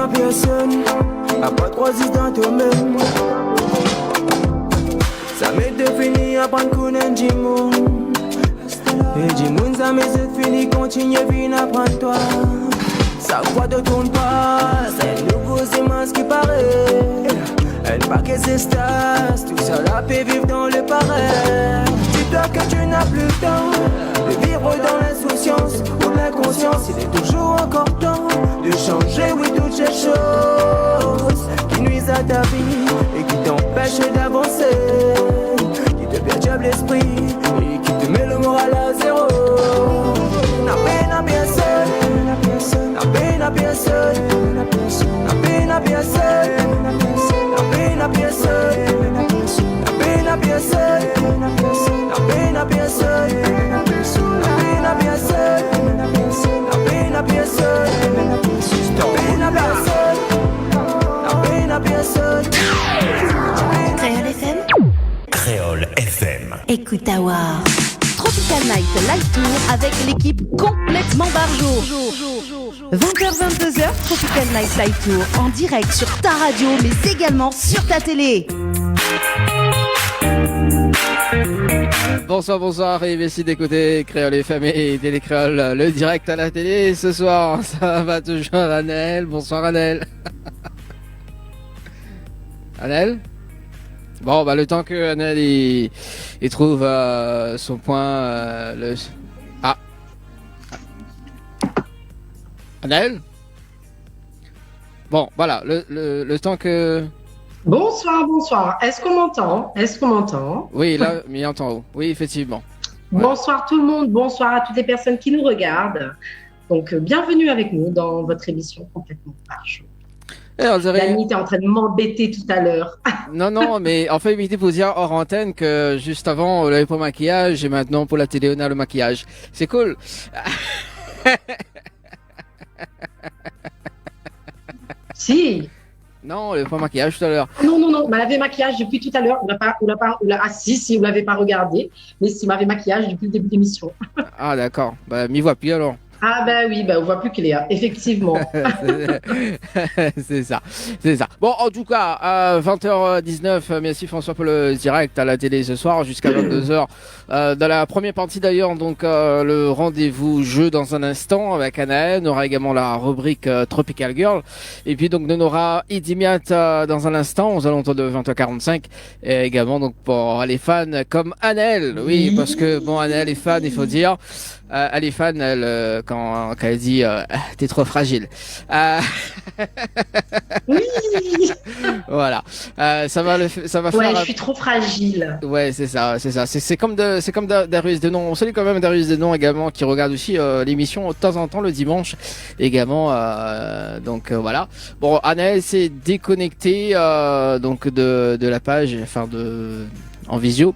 à personne, à pas trop dans toi-même. Ça m'est défini à prendre qu'on aime du monde. Et du monde, ça m'est fini, continue, viens apprendre toi. Ça quoi de tourne pas, c'est nouveau, c'est moi ce qui paraît. Elle pas que c'est stas, tout ça la fait vivre dans le pareil. Dis-toi que tu n'as plus le temps de vivre dans l'insouciance ou l'inconscience. Il est toujours encore temps de changer, oui, toutes ces choses qui nuisent à ta vie et qui t'empêchent d'avancer, qui te perturbent l'esprit et qui te met le moral à zéro. La peine à bien seul, la peine à bien seul, la peine à bien seul, la peine à bien seul, la peine à bien seul, la peine à bien seul, la peine à bien seul, la peine à bien seul, la peine à bien seul, la peine à bien seul. Créole FM. Créole FM. Écoute Awa. Tropical Night Live Tour avec l'équipe complètement barjo. 20h-22h, Tropical Night Live Tour en direct sur ta radio mais également sur ta télé. Bonsoir et merci d'écouter Créole FM et Télécréole, le direct à la télé. Ce soir, ça va toujours Annelle. Bonsoir Annelle. Annelle? Bon, bah le temps que Annelle il trouve son point, Ah. Annelle? Bon, voilà, le temps que... Bonsoir. Est-ce qu'on m'entend? Oui, là, mis en temps haut. Oui, effectivement. Ouais. Bonsoir tout le monde, bonsoir à toutes les personnes qui nous regardent. Donc, bienvenue avec nous dans votre émission complètement barjo. Dani était en train de m'embêter tout à l'heure. Non, mais en fait, il faut dire hors antenne que juste avant, on l'avait pour le maquillage et maintenant pour la télé, on a le maquillage. C'est cool. Si. Non, le point maquillage tout à l'heure. Non, on m'avait maquillage depuis tout à l'heure. Si, vous l'avez pas regardé. Mais si, m'avait maquillage depuis le début de l'émission. Ah, d'accord. Bah, m'y vois plus alors. Ah ben oui, on voit plus clair, effectivement. c'est ça. Bon, en tout cas, à 20h19, merci François pour le direct à la télé ce soir jusqu'à 22h. Dans la première partie d'ailleurs, donc le rendez-vous jeu dans un instant avec Anaël. On aura également la rubrique Tropical Girl. Et puis donc on aura Idimiat dans un instant, aux alentours de 20h45. Et également donc pour les fans comme Anaël. Oui, parce que bon, Anaël est fan, il faut dire. Elle est fan, elle, quand elle dit t'es trop fragile. Oui. Voilà. Ça va faire. Ouais, je suis trop fragile. Ouais, c'est ça. C'est comme Darius Denon. On salue quand même Darius Denon également qui regarde aussi l'émission de temps en temps le dimanche également. Donc voilà. Bon, Anaël s'est déconnectée donc de la page, enfin en visio.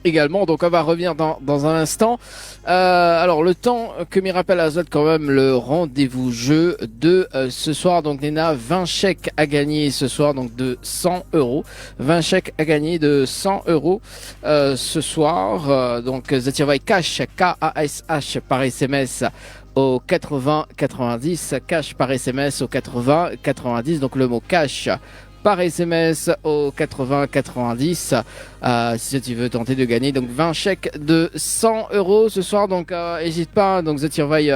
Également, donc on va revenir dans un instant. Alors le temps que m'y rappelle Azot quand même le rendez-vous jeu de ce soir. Donc Néna, 20 chèques à gagner ce soir, donc de 100 €. 20 chèques à gagner de 100 € ce soir. Donc Zatirvai Cash, K-A-S-H par SMS au 80 90. Cash par SMS au 80 90. Donc le mot cash par SMS au 80 90 si tu veux tenter de gagner donc 20 chèques de 100 € ce soir. Donc n'hésite pas, donc Zatirvai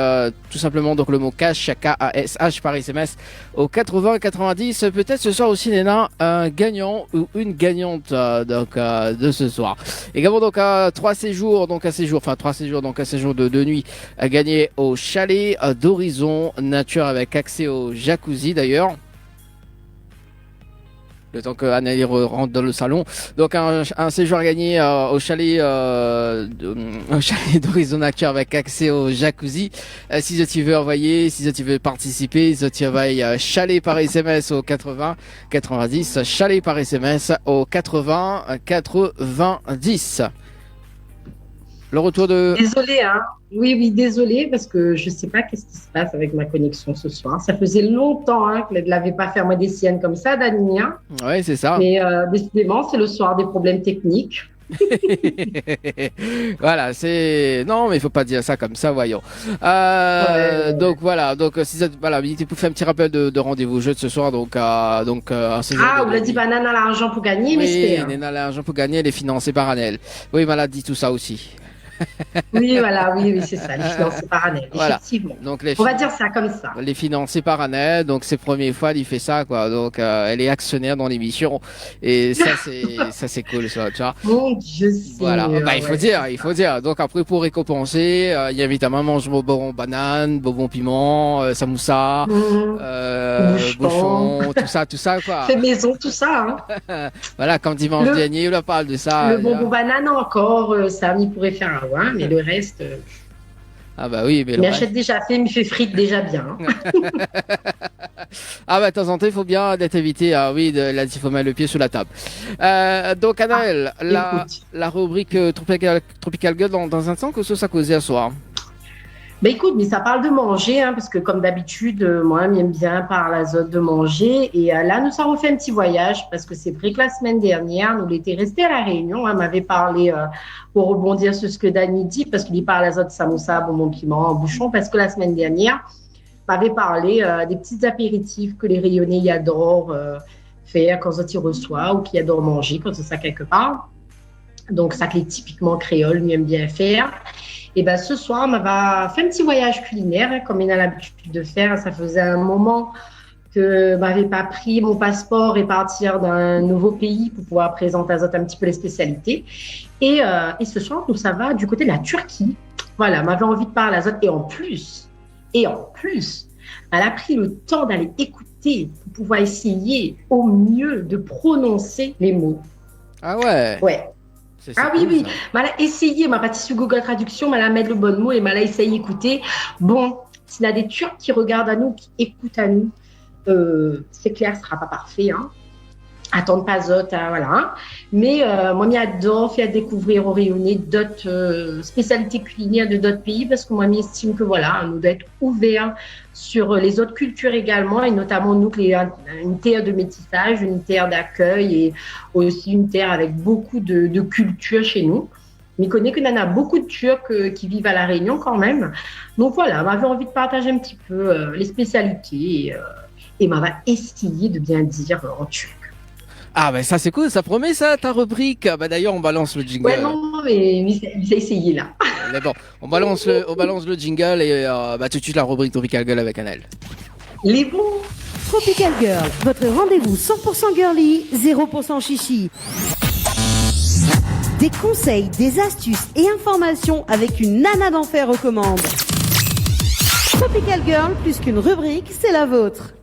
tout simplement donc le mot cash, K-A-S-H par SMS au 80 90. Peut-être ce soir aussi Néna un gagnant ou une gagnante de ce soir. Également donc 3 séjours donc un séjour de 2 nuits à gagner au chalet d'Horizon Nature avec accès au jacuzzi d'ailleurs. Le temps que Anneli rentre dans le salon. Donc un séjour à gagner au chalet d'Horizon Nature avec accès au jacuzzi. Si tu veux envoyer, si tu veux participer, si tu vas chalet par SMS au 80 90, chalet par SMS au 80 90. Le retour de... Désolée, hein. Oui, désolée, parce que je ne sais pas qu'est-ce qui se passe avec ma connexion ce soir. Ça faisait longtemps que je ne l'avais pas fait moi des siennes comme ça, Dani. Oui, c'est ça. Mais décidément, c'est le soir des problèmes techniques. Voilà, c'est non, mais il faut pas dire ça comme ça, voyons. Donc voilà, donc si ça, voilà, tu peux faire un petit rappel de rendez-vous jeu de ce soir, donc à 16h. On l'a dit, Nana a l'argent pour gagner, mais oui, Nana a l'argent pour gagner, elle est financée par Annelle. Oui, Malade dit tout ça aussi. Oui, voilà, oui, c'est ça, les financés par Annelle, voilà. Effectivement. Donc on va dire ça comme ça. Les financés par Annelle, donc c'est la première fois il fait ça, quoi. Donc elle est actionnaire dans l'émission et ça c'est cool, ça, tu vois. Mon Dieu, voilà, il faut dire. Donc après pour récompenser, il y a évidemment mange bonbon banane, bonbon piment, samoussa, bouchon, tout ça, quoi. Fait maison, tout ça. Hein. Voilà, comme dimanche dernier, on parle de ça. Le bonbon banane encore, ça, il pourrait faire un ouais, mais le reste. Ah bah oui, mais il achète déjà fait, mais il fait frites déjà bien. Ah bah de temps en temps, il faut bien d'être évité. Ah oui, là, il faut mettre le pied sous la table. Donc Anaël, la rubrique Tropical Girl dans un instant, que ça causait à soir. Bah écoute, mais ça parle de manger, hein, parce que comme d'habitude, moi, j'aime bien par l'azote de manger. Et là, nous avons fait un petit voyage, parce que c'est vrai que la semaine dernière, nous l'étions restés à La Réunion. Elle m'avait parlé, pour rebondir sur ce que Dani dit, parce qu'il y parle l'azote samoussa, bonbon piment, bouchon, parce que la semaine dernière, m'avait parlé des petits apéritifs que les Réunionnais y adorent faire quand ils reçoivent ou qu'ils adorent manger quand c'est ça quelque part. Donc, ça que les typiquement créoles lui aiment bien faire. Et ben ce soir, on m'a fait un petit voyage culinaire, hein, comme il a l'habitude de faire. Ça faisait un moment que m'avait pas pris mon passeport et partir d'un nouveau pays pour pouvoir présenter à Zot un petit peu les spécialités. Et ce soir, nous ça va du côté de la Turquie. Voilà, m'avait envie de parler à Zot. Et en plus, elle a pris le temps d'aller écouter pour pouvoir essayer au mieux de prononcer les mots. Ah ouais. Ouais. Ah cool, oui. M'a essayé, m'a pas sur Google Traduction, m'a mettre le bon mot et m'a essayé d'écouter. Bon, s'il y a des Turcs qui regardent à nous, qui écoutent à nous, c'est clair, ce sera pas parfait. Hein. Attendre pas Zot, hein, voilà. Hein. Mais moi, j'adore faire découvrir aux Réunionnais d'autres spécialités culinaires de d'autres pays parce que moi, j'estime que voilà, nous doit être ouverts sur les autres cultures également et notamment nous, une terre de métissage, une terre d'accueil et aussi une terre avec beaucoup de culture chez nous. Mais connais que l'on a beaucoup de Turcs qui vivent à La Réunion quand même. Donc voilà, m'avait envie de partager un petit peu les spécialités et m'avait essayé de bien dire en turc. Ah ben ça c'est cool, ça promet ça ta rubrique. Bah d'ailleurs on balance le jingle. Ouais non mais j'ai essayé là. Mais bon, on balance le jingle et tout de suite la rubrique Tropical Girl avec Annelle. Les bons. Tropical Girl, votre rendez-vous 100% girly, 0% chichi. Des conseils, des astuces et informations avec une nana d'enfer aux commandes. Tropical Girl, plus qu'une rubrique, c'est la vôtre.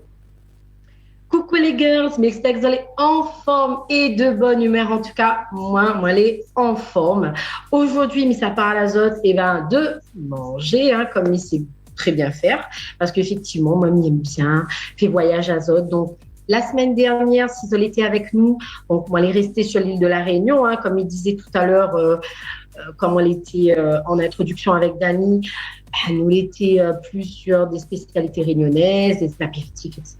Coucou les girls, mais j'espère que vous allez en forme et de bonne humeur. En tout cas, moi, elle est en forme. Aujourd'hui, mais ça parle à Zot, de manger, hein, comme il sait très bien faire. Parce qu'effectivement, moi, il aime bien faire voyage à Zot. Donc, la semaine dernière, si Zol était avec nous, donc moi, elle est restée sur l'île de La Réunion, hein, comme il disait tout à l'heure, comme elle était en introduction avec Dani. Nous l'étions plus sur des spécialités réunionnaises, des apéritifs, etc.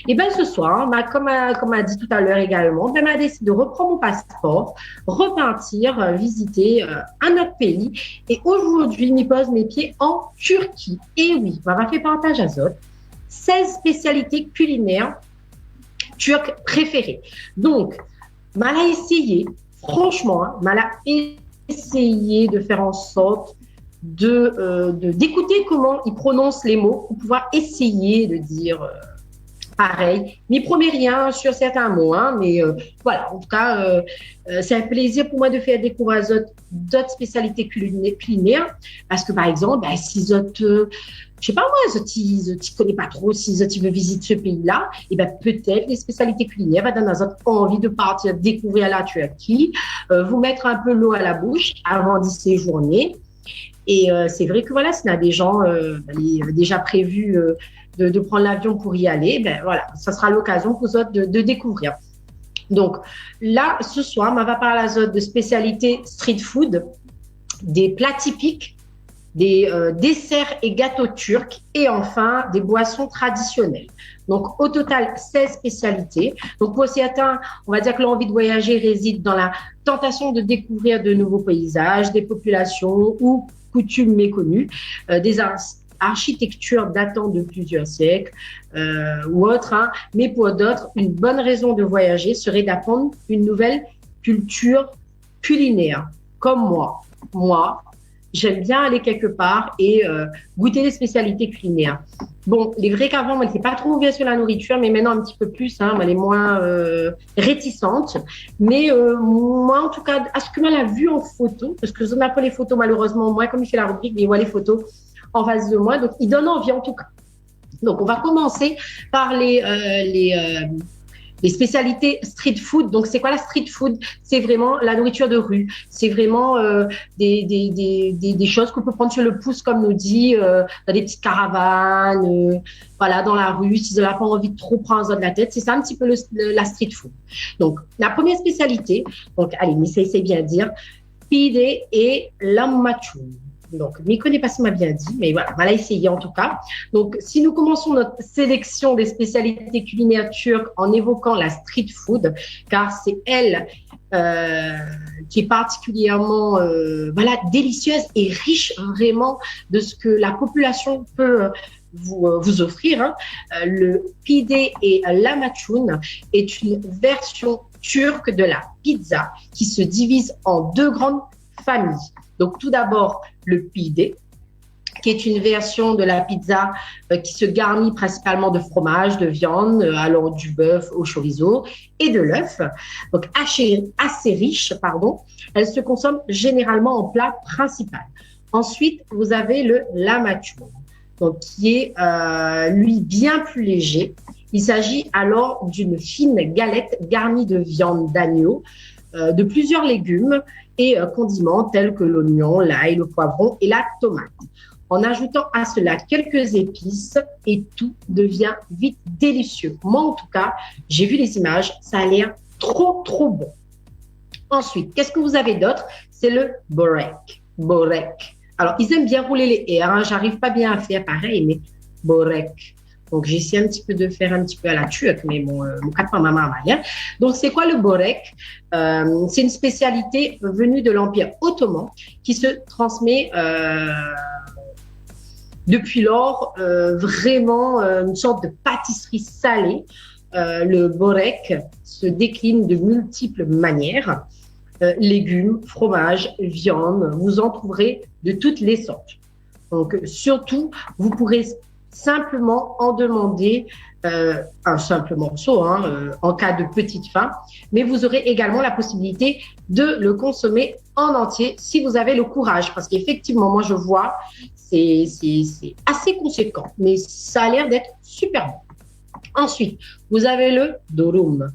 Et bien ce soir, comme a dit tout à l'heure également, m'a décidé de reprendre mon passeport, repartir, visiter un autre pays. Et aujourd'hui, je pose mes pieds en Turquie. Et oui, on va faire partage à Zot 16 spécialités culinaires turques préférées. Donc, m'a essayé, franchement, m'a essayé de faire en sorte d'écouter comment ils prononcent les mots pour pouvoir essayer de dire pareil. N'y promets rien sur certains mots, hein, mais voilà, en tout cas, c'est un plaisir pour moi de faire découvrir d'autres spécialités culinaires parce que, par exemple, si je sais pas moi, tu connais pas trop, si tu veux visiter ce pays-là, et peut-être les spécialités culinaires va donner envie de partir découvrir la Turquie, vous mettre un peu l'eau à la bouche avant d'y séjourner. Et c'est vrai que voilà, s'il y a des gens déjà prévus de prendre l'avion pour y aller, voilà, ça sera l'occasion pour eux de découvrir. Donc là, ce soir, on va parler à eux de spécialités street food, des plats typiques des desserts et gâteaux turcs et enfin des boissons traditionnelles. Donc, au total, 16 spécialités. Donc, pour certains, on va dire que l'envie de voyager réside dans la tentation de découvrir de nouveaux paysages, des populations ou coutumes méconnues, des architectures datant de plusieurs siècles ou autres. Hein. Mais pour d'autres, une bonne raison de voyager serait d'apprendre une nouvelle culture culinaire, comme moi. Moi, j'aime bien aller quelque part et goûter des spécialités culinaires. Bon, il est vrai qu'avant, moi, je n'étais pas trop ouverte sur la nourriture, mais maintenant, un petit peu plus, hein, elle est moins réticente. Mais moi, en tout cas, à ce que moi, l'a vu en photo, parce que je n'ai pas les photos, malheureusement, moi, comme il fait la rubrique, il voit les photos en face de moi, donc il donne envie, en tout cas. Donc, on va commencer par les spécialités street food. Donc, c'est quoi la street food? C'est vraiment la nourriture de rue. C'est vraiment des choses qu'on peut prendre sur le pouce, comme nous dit, dans des petites caravanes, voilà, dans la rue, si vous n'avez pas envie de trop prendre de la tête. C'est ça un petit peu la street food. Donc, la première spécialité, donc, allez, mais c'est bien dire, pide et lammachoun. Donc, je ne connais pas si m'a bien dit, mais voilà, on va essayer en tout cas. Donc, si nous commençons notre sélection des spécialités culinaires turques en évoquant la street food, car c'est elle qui est particulièrement délicieuse et riche vraiment de ce que la population peut vous offrir. Hein. Le pide et lammachoun est une version turque de la pizza qui se divise en deux grandes familles. Donc, tout d'abord, le pide, qui est une version de la pizza qui se garnit principalement de fromage, de viande, allant du bœuf au chorizo et de l'œuf. Donc, assez riche, pardon. Elle se consomme généralement en plat principal. Ensuite, vous avez le lammachoun, donc qui est, lui, bien plus léger. Il s'agit alors d'une fine galette garnie de viande d'agneau, de plusieurs légumes et condiments tels que l'oignon, l'ail, le poivron et la tomate. En ajoutant à cela quelques épices et tout devient vite délicieux. Moi, en tout cas, j'ai vu les images, ça a l'air trop, trop bon. Ensuite, qu'est-ce que vous avez d'autre? C'est le borek. Borek. Alors, ils aiment bien rouler les R, hein. J'arrive pas bien à faire pareil, mais borek. Donc, j'essaie un petit peu de faire un petit peu à la turque, mais mon capitaine maman malien. Donc, c'est quoi le borek? C'est une spécialité venue de l'Empire ottoman qui se transmet depuis lors vraiment une sorte de pâtisserie salée. Le borek se décline de multiples manières. Légumes, fromage, viande, vous en trouverez de toutes les sortes. Donc, surtout, vous pourrez simplement en demander un simple morceau en cas de petite faim, mais vous aurez également la possibilité de le consommer en entier si vous avez le courage, parce qu'effectivement, moi je vois, c'est assez conséquent, mais ça a l'air d'être super bon. Ensuite, vous avez le durum.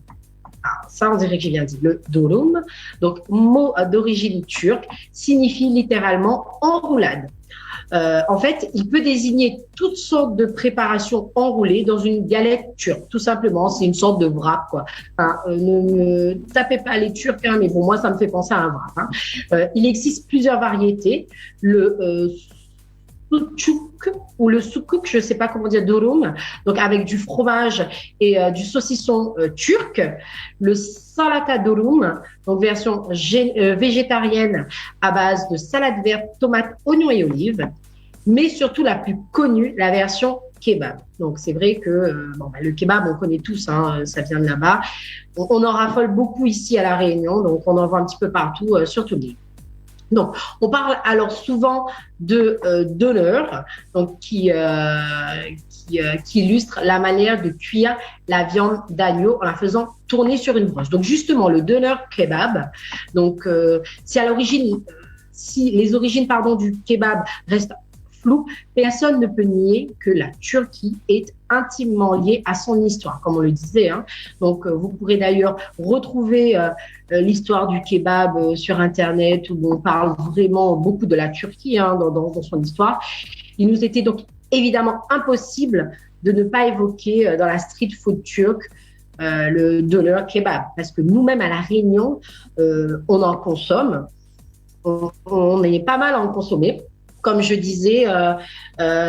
Ah, ça, on dirait que j'ai bien dit. Le durum, donc mot d'origine turque, signifie littéralement enroulade. En fait, il peut désigner toutes sortes de préparations enroulées dans une galette turque. Tout simplement, c'est une sorte de wrap, quoi. Enfin, ne me tapez pas les Turcs, hein, mais pour moi, ça me fait penser à un wrap. Hein. Il existe plusieurs variétés. Le sucuk ou le sukuk, je ne sais pas comment dire, durum, donc avec du fromage et du saucisson turc. Le salata durum, donc version végétarienne à base de salade verte, tomates, oignons et olives. Mais surtout la plus connue, la version kebab. Donc c'est vrai que le kebab, on connaît tous, hein, ça vient de là-bas. On en raffole beaucoup ici à La Réunion, donc on en voit un petit peu partout, sur toute l'île. Donc, on parle alors souvent de donneur, donc qui illustre la manière de cuire la viande d'agneau en la faisant tourner sur une broche. Donc, justement, le donneur kebab. Donc, si les origines du kebab restent floues, personne ne peut nier que la Turquie est intimement liée à son histoire, comme on le disait. Hein. Donc, vous pourrez d'ailleurs retrouver l'histoire du kebab sur Internet, où on parle vraiment beaucoup de la Turquie dans son histoire. Il nous était donc évidemment impossible de ne pas évoquer dans la street food turque le doner kebab, parce que nous-mêmes à La Réunion, on en consomme. On est pas mal à en consommer. comme je disais,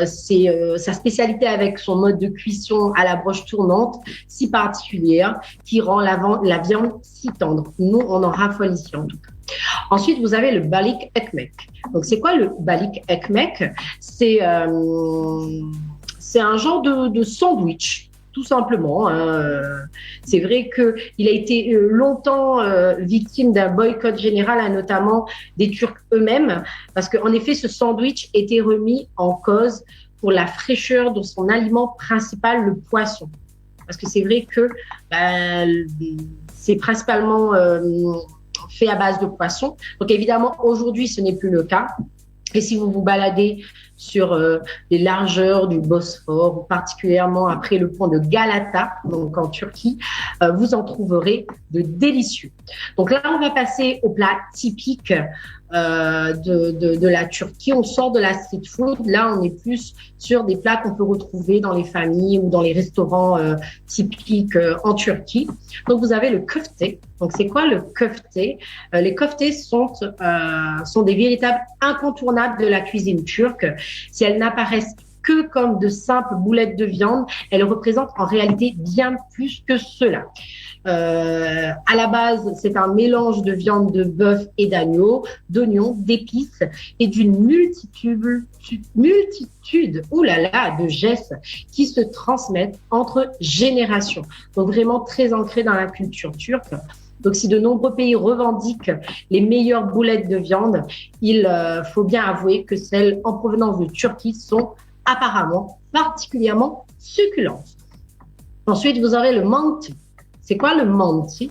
c'est sa spécialité avec son mode de cuisson à la broche tournante si particulière qui rend la viande si tendre. Nous, on en raffole ici en tout cas. Ensuite, vous avez le balik ekmek. Donc, c'est quoi le balik ekmek? C'est un genre de sandwich, tout simplement. C'est vrai qu'il a été longtemps victime d'un boycott général, notamment des Turcs eux-mêmes, parce qu'en effet, ce sandwich était remis en cause pour la fraîcheur de son aliment principal, le poisson. Parce que c'est vrai que c'est principalement fait à base de poisson. Donc évidemment, aujourd'hui, ce n'est plus le cas. Et si vous vous baladez sur les largeurs du Bosphore, particulièrement après le pont de Galata, donc en Turquie, vous en trouverez de délicieux. Donc là, on va passer au plat typique de la Turquie. On sort de la street food. Là, on est plus sur des plats qu'on peut retrouver dans les familles ou dans les restaurants typiques en Turquie. Donc, vous avez le köfte. Donc, c'est quoi le köfte? Les köftes sont des véritables incontournables de la cuisine turque. Si elles n'apparaissent que comme de simples boulettes de viande, elles représentent en réalité bien plus que cela. À la base, c'est un mélange de viande de bœuf et d'agneau, d'oignons, d'épices et d'une multitude, de gestes qui se transmettent entre générations. Donc vraiment très ancré dans la culture turque. Donc, si de nombreux pays revendiquent les meilleures boulettes de viande, il faut bien avouer que celles en provenance de Turquie sont apparemment particulièrement succulentes. Ensuite, vous aurez le manti. C'est quoi le manti?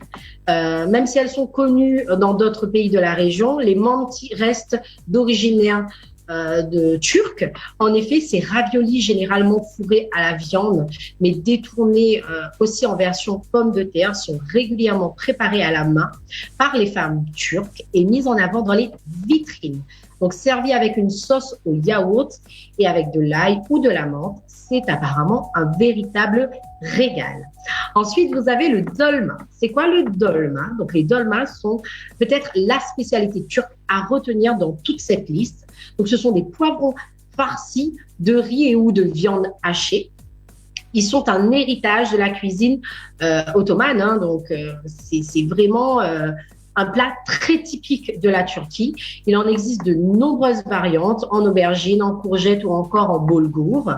Même si elles sont connues dans d'autres pays de la région, les mantis restent d'origine de turc. En effet, ces raviolis généralement fourrés à la viande, mais détournés aussi en version pomme de terre, sont régulièrement préparés à la main par les femmes turques et mis en avant dans les vitrines. Donc, servi avec une sauce au yaourt et avec de l'ail ou de la menthe, c'est apparemment un véritable régal. Ensuite, vous avez le dolma. C'est quoi le dolma? Donc, les dolmas sont peut-être la spécialité turque à retenir dans toute cette liste. Donc, ce sont des poivrons farcis de riz et ou de viande hachée. Ils sont un héritage de la cuisine ottomane. Donc, c'est vraiment un plat très typique de la Turquie. Il en existe de nombreuses variantes en aubergine, en courgette ou encore en boulgour.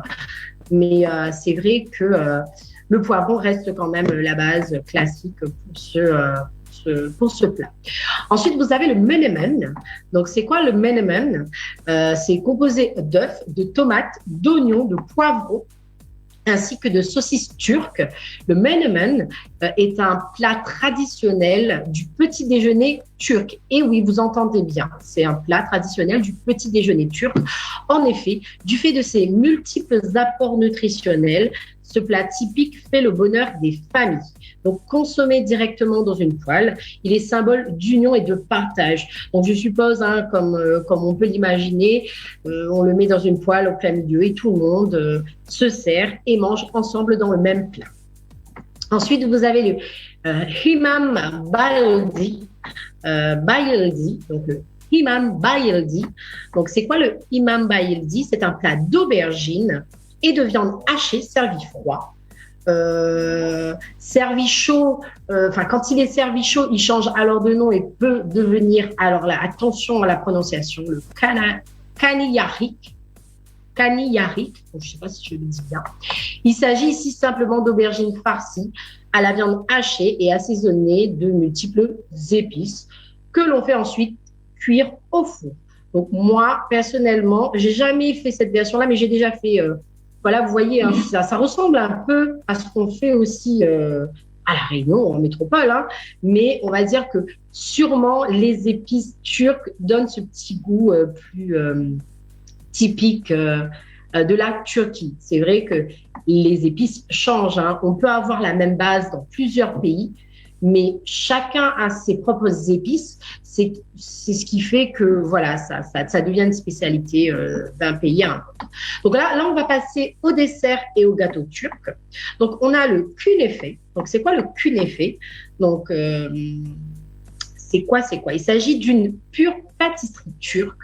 Mais c'est vrai que le poivron reste quand même la base classique pour ce plat. Ensuite, vous avez le menemen. Donc, c'est quoi le menemen? C'est composé d'œufs, de tomates, d'oignons, de poivrons, ainsi que de saucisses turques. Le menemen est un plat traditionnel du petit déjeuner turc. Et oui, vous entendez bien, c'est un plat traditionnel du petit déjeuner turc. En effet, du fait de ses multiples apports nutritionnels, ce plat typique fait le bonheur des familles. Donc, consommé directement dans une poêle, il est symbole d'union et de partage. Donc, je suppose, comme on peut l'imaginer, on le met dans une poêle au plein milieu et tout le monde se sert et mange ensemble dans le même plat. Ensuite, vous avez le imam bayildi. Donc le imam bayildi. Donc, c'est quoi le imam bayildi? C'est un plat d'aubergine et de viande hachée servi froid. Servi chaud, quand il est servi chaud, il change alors de nom et peut devenir, alors là, attention à la prononciation, le kaniyarik. Kaniyarik, je ne sais pas si je le dis bien. Il s'agit ici simplement d'aubergines farcies à la viande hachée et assaisonnées de multiples épices que l'on fait ensuite cuire au four. Donc moi, personnellement, j'ai jamais fait cette version-là, mais j'ai déjà fait... Voilà, vous voyez, ça ressemble un peu à ce qu'on fait aussi à La Réunion, en métropole, mais on va dire que sûrement les épices turques donnent ce petit goût plus typique de la Turquie. C'est vrai que les épices changent. On peut avoir la même base dans plusieurs pays, mais chacun a ses propres épices. C'est ce qui fait que voilà, ça devient une spécialité d'un pays à un autre. Donc là, on va passer au dessert et au gâteau turc. Donc, on a le künefe. Donc, c'est quoi le künefe? Donc, c'est quoi? Il s'agit d'une pure pâtisserie turque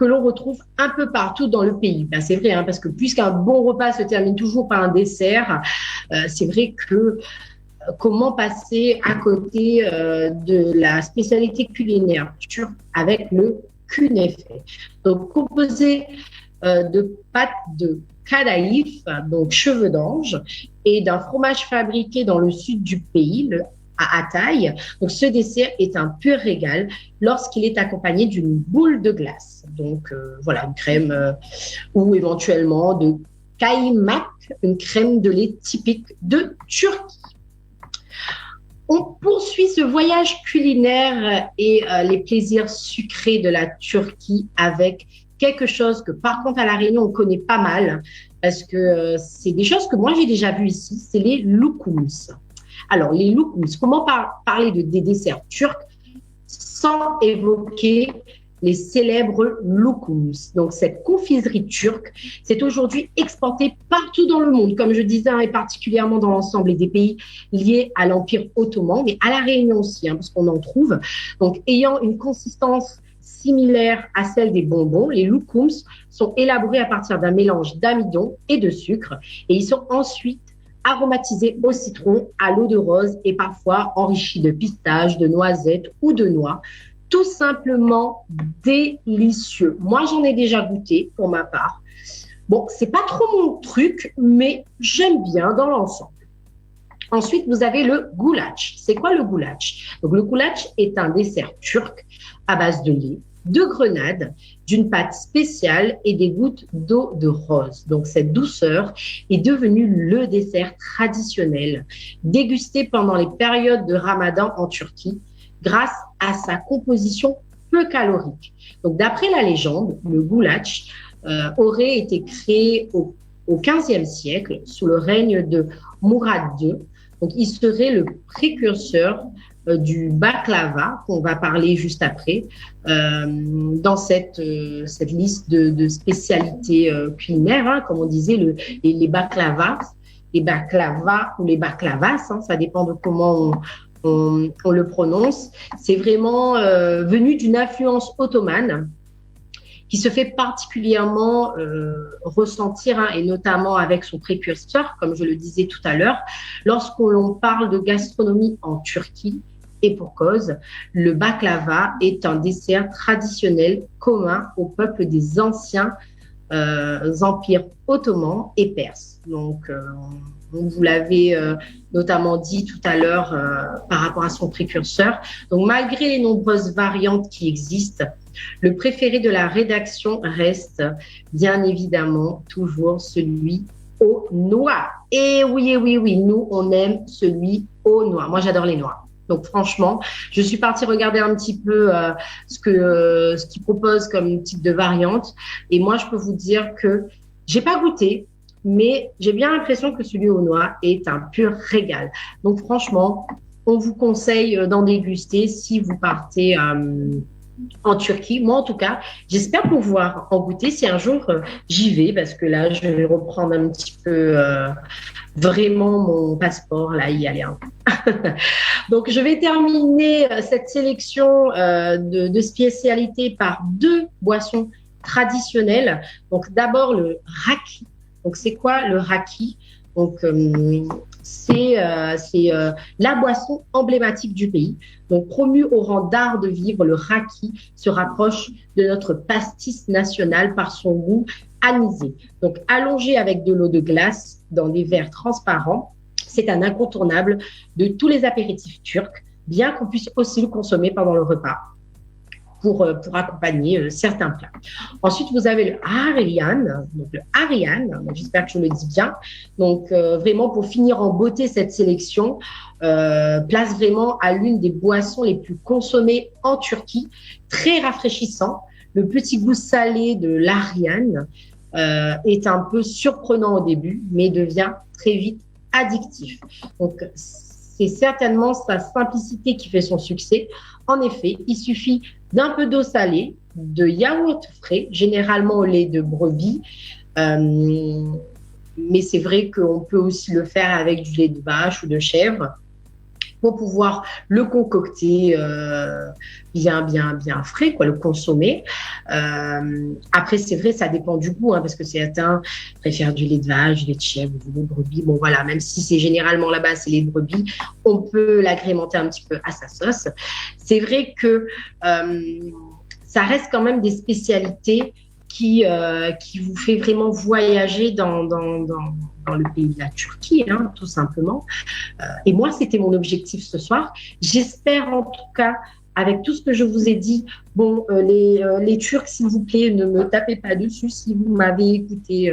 que l'on retrouve un peu partout dans le pays. Ben, c'est vrai, hein, parce que puisqu'un bon repas se termine toujours par un dessert, c'est vrai que comment passer à côté de la spécialité culinaire turque avec le künefe. Donc, composé de pâte de kadayıf, donc cheveux d'ange, et d'un fromage fabriqué dans le sud du pays, à Hatay. Donc, ce dessert est un pur régal lorsqu'il est accompagné d'une boule de glace. Donc, voilà, une crème ou éventuellement de kaymak, une crème de lait typique de Turquie. On poursuit ce voyage culinaire et les plaisirs sucrés de la Turquie avec quelque chose que, par contre, à La Réunion, on connaît pas mal parce que c'est des choses que moi, j'ai déjà vues ici, c'est les loukums. Alors, les loukums, comment parler des desserts turcs sans évoquer les célèbres loukums. Donc, cette confiserie turque, c'est aujourd'hui exportée partout dans le monde, comme je disais, et particulièrement dans l'ensemble des pays liés à l'Empire ottoman, mais à La Réunion aussi, parce qu'on en trouve. Donc, ayant une consistance similaire à celle des bonbons, les loukums sont élaborés à partir d'un mélange d'amidon et de sucre, et ils sont ensuite aromatisés au citron, à l'eau de rose et parfois enrichis de pistaches, de noisettes ou de noix. Tout simplement délicieux. Moi, j'en ai déjà goûté pour ma part. Bon, c'est pas trop mon truc, mais j'aime bien dans l'ensemble. Ensuite, vous avez le goulash. C'est quoi le goulash? Donc, le goulash est un dessert turc à base de lait, de grenade, d'une pâte spéciale et des gouttes d'eau de rose. Donc, cette douceur est devenue le dessert traditionnel, dégusté pendant les périodes de Ramadan en Turquie, grâce à sa composition peu calorique. Donc, d'après la légende, le goulash aurait été créé au XVe siècle sous le règne de Mourad II. Donc, il serait le précurseur du baklava, qu'on va parler juste après, dans cette liste de spécialités culinaires, comme on disait, les baklavas ou les baklavas, ça dépend de comment on le prononce. C'est vraiment venu d'une influence ottomane qui se fait particulièrement ressentir, et notamment avec son précurseur, comme je le disais tout à l'heure, lorsqu'on parle de gastronomie en Turquie, et pour cause, le baklava est un dessert traditionnel commun au peuple des anciens empires ottomans et perses. Donc, vous l'avez notamment dit tout à l'heure par rapport à son précurseur. Donc, malgré les nombreuses variantes qui existent, le préféré de la rédaction reste bien évidemment toujours celui aux noix. Et oui, nous, on aime celui aux noix. Moi, j'adore les noix. Donc, franchement, je suis partie regarder un petit peu ce qu'ils proposent comme type de variante. Et moi, je peux vous dire que j'ai pas goûté, mais j'ai bien l'impression que celui aux noix est un pur régal. Donc, franchement, on vous conseille d'en déguster si vous partez en Turquie. Moi, en tout cas, j'espère pouvoir en goûter si un jour j'y vais, parce que là, je vais reprendre un petit peu vraiment mon passeport, là, y aller. Donc, je vais terminer cette sélection de spécialités par 2 boissons traditionnelles. Donc, d'abord, le raki. Donc, c'est quoi le raki? Donc, c'est la boisson emblématique du pays. Donc, promu au rang d'art de vivre, le raki se rapproche de notre pastis national par son goût anisé. Donc, allongé avec de l'eau de glace dans des verres transparents, c'est un incontournable de tous les apéritifs turcs, bien qu'on puisse aussi le consommer pendant le repas pour accompagner certains plats. Ensuite, vous avez le Arian. Donc, le Arian, j'espère que je le dis bien. Donc, vraiment, pour finir en beauté cette sélection, place vraiment à l'une des boissons les plus consommées en Turquie, très rafraîchissant. Le petit goût salé de l'Arian est un peu surprenant au début, mais devient très vite addictif. Donc, c'est certainement sa simplicité qui fait son succès. En effet, il suffit d'un peu d'eau salée, de yaourt frais, généralement au lait de brebis, mais c'est vrai qu'on peut aussi le faire avec du lait de vache ou de chèvre, pour pouvoir le concocter bien frais, quoi, le consommer. Après, c'est vrai, ça dépend du goût, hein, parce que certains préfèrent du lait de vache, du lait de chèvre, du lait de brebis. Bon, voilà, même si c'est généralement là-bas, c'est lait de brebis, on peut l'agrémenter un petit peu à sa sauce. C'est vrai que ça reste quand même des spécialités qui vous fait vraiment voyager dans le pays de la Turquie, hein, tout simplement. Et moi, c'était mon objectif ce soir. J'espère en tout cas, avec tout ce que je vous ai dit, bon, les Turcs, s'il vous plaît, ne me tapez pas dessus si vous m'avez écouté.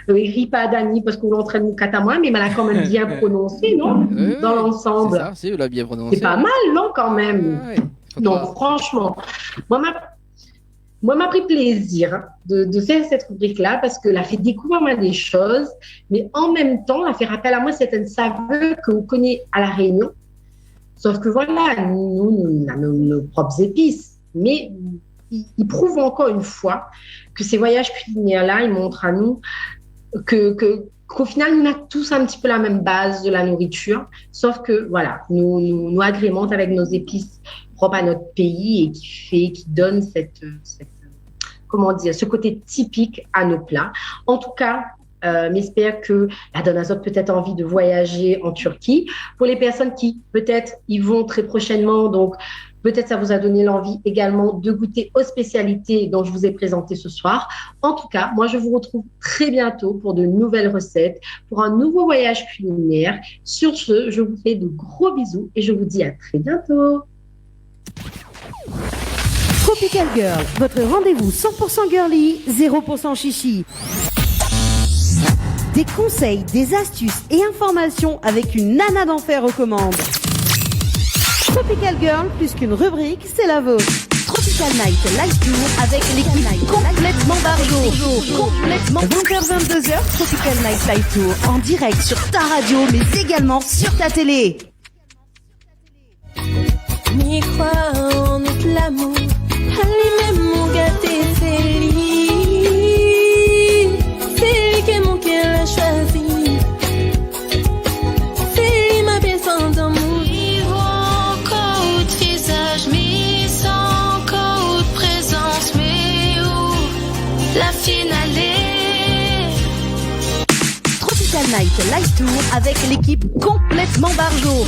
Ripa Dani, parce qu'on l'entraîne mon moi, mais elle a quand même bien prononcé, non? Dans l'ensemble. C'est ça, c'est, vous l'avez bien prononcé. C'est pas mal, non, quand même? Donc, franchement, moi, m'a pris plaisir, hein, de faire cette rubrique-là parce qu'elle a fait découvrir moi des choses, mais en même temps, elle a fait rappel à moi certaines saveurs que vous connaissez à La Réunion. Sauf que voilà, nous avons nos propres épices. Mais ils prouvent encore une fois que ces voyages culinaires-là, ils montrent à nous qu'au final, nous avons tous un petit peu la même base de la nourriture, sauf que voilà, nous agrémentent avec nos épices propres à notre pays et qui donne comment dire, ce côté typique à nos plats. En tout cas, j'espère que la donne Azote peut-être envie de voyager en Turquie. Pour les personnes qui peut-être y vont très prochainement, donc peut-être ça vous a donné l'envie également de goûter aux spécialités dont je vous ai présenté ce soir. En tout cas, moi je vous retrouve très bientôt pour de nouvelles recettes, pour un nouveau voyage culinaire. Sur ce, je vous fais de gros bisous et je vous dis à très bientôt. Tropical Girl, votre rendez-vous 100% girly, 0% chichi. Des conseils, des astuces et informations avec une nana d'enfer aux commandes. Tropical Girl, plus qu'une rubrique, c'est la vôtre. Tropical Night Live Tour avec l'équipe complètement barjo. Complètement 20h-22h, Tropical Night Live Tour en direct sur ta radio mais également sur ta télé. M'y crois en notre l'amour, allez même mon gâté, c'est lui que mon cœur a choisi, c'est lui ma pièce en d'amour. Il voit encore autre visage, mais sans encore autre présence, mais où la finale est. Tropical Night Live Tour avec l'équipe complètement barjo.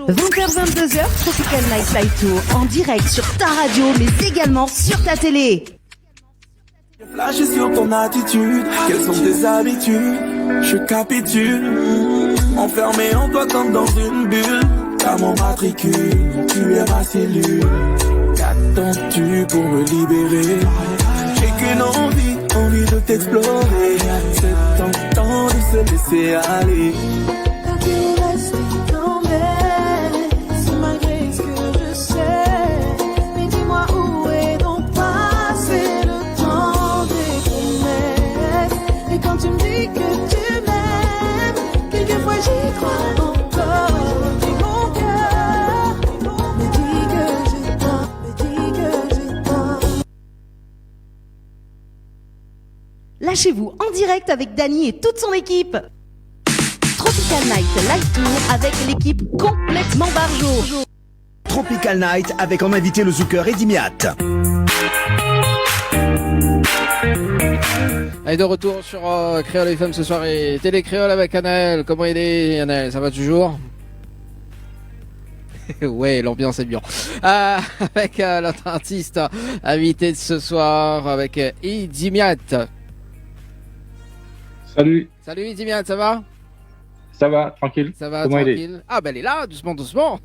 20h-22h, Tropical Night Live Tour en direct sur ta radio mais également sur ta télé. Flasher sur ton attitude, quelles sont tes habitudes? Je capitule, enfermé en toi comme dans une bulle. T'as mon matricule, tu es ma cellule. Qu'attends-tu pour me libérer? J'ai qu'une envie de t'explorer. C'est tentant de se laisser aller. Quand tu restes tombé, c'est malgré ce que je sais. Mais dis-moi où est donc passé le temps des promesses. Et quand tu me dis que tu m'aimes, quelquefois j'y crois encore. Et mon cœur me dit que j'ai tort, me dit que j'ai tort. Lâchez-vous en direct avec Dani et toute son équipe. Tropical Night Live Tour avec l'équipe complètement barjo. Tropical Night avec en invité le zouker Eddy Miat. Allez, de retour sur Créole FM ce soir et Télé Créole avec Anaël. Comment il est, Anaël? Ça va toujours? Ouais, l'ambiance est bien. Avec notre artiste invité de ce soir, avec Eddy Miat. Salut. Salut Eddy Miat, ça va? Ça va, tranquille. Ça va, comment tranquille. Ah, ben elle est là, doucement, doucement.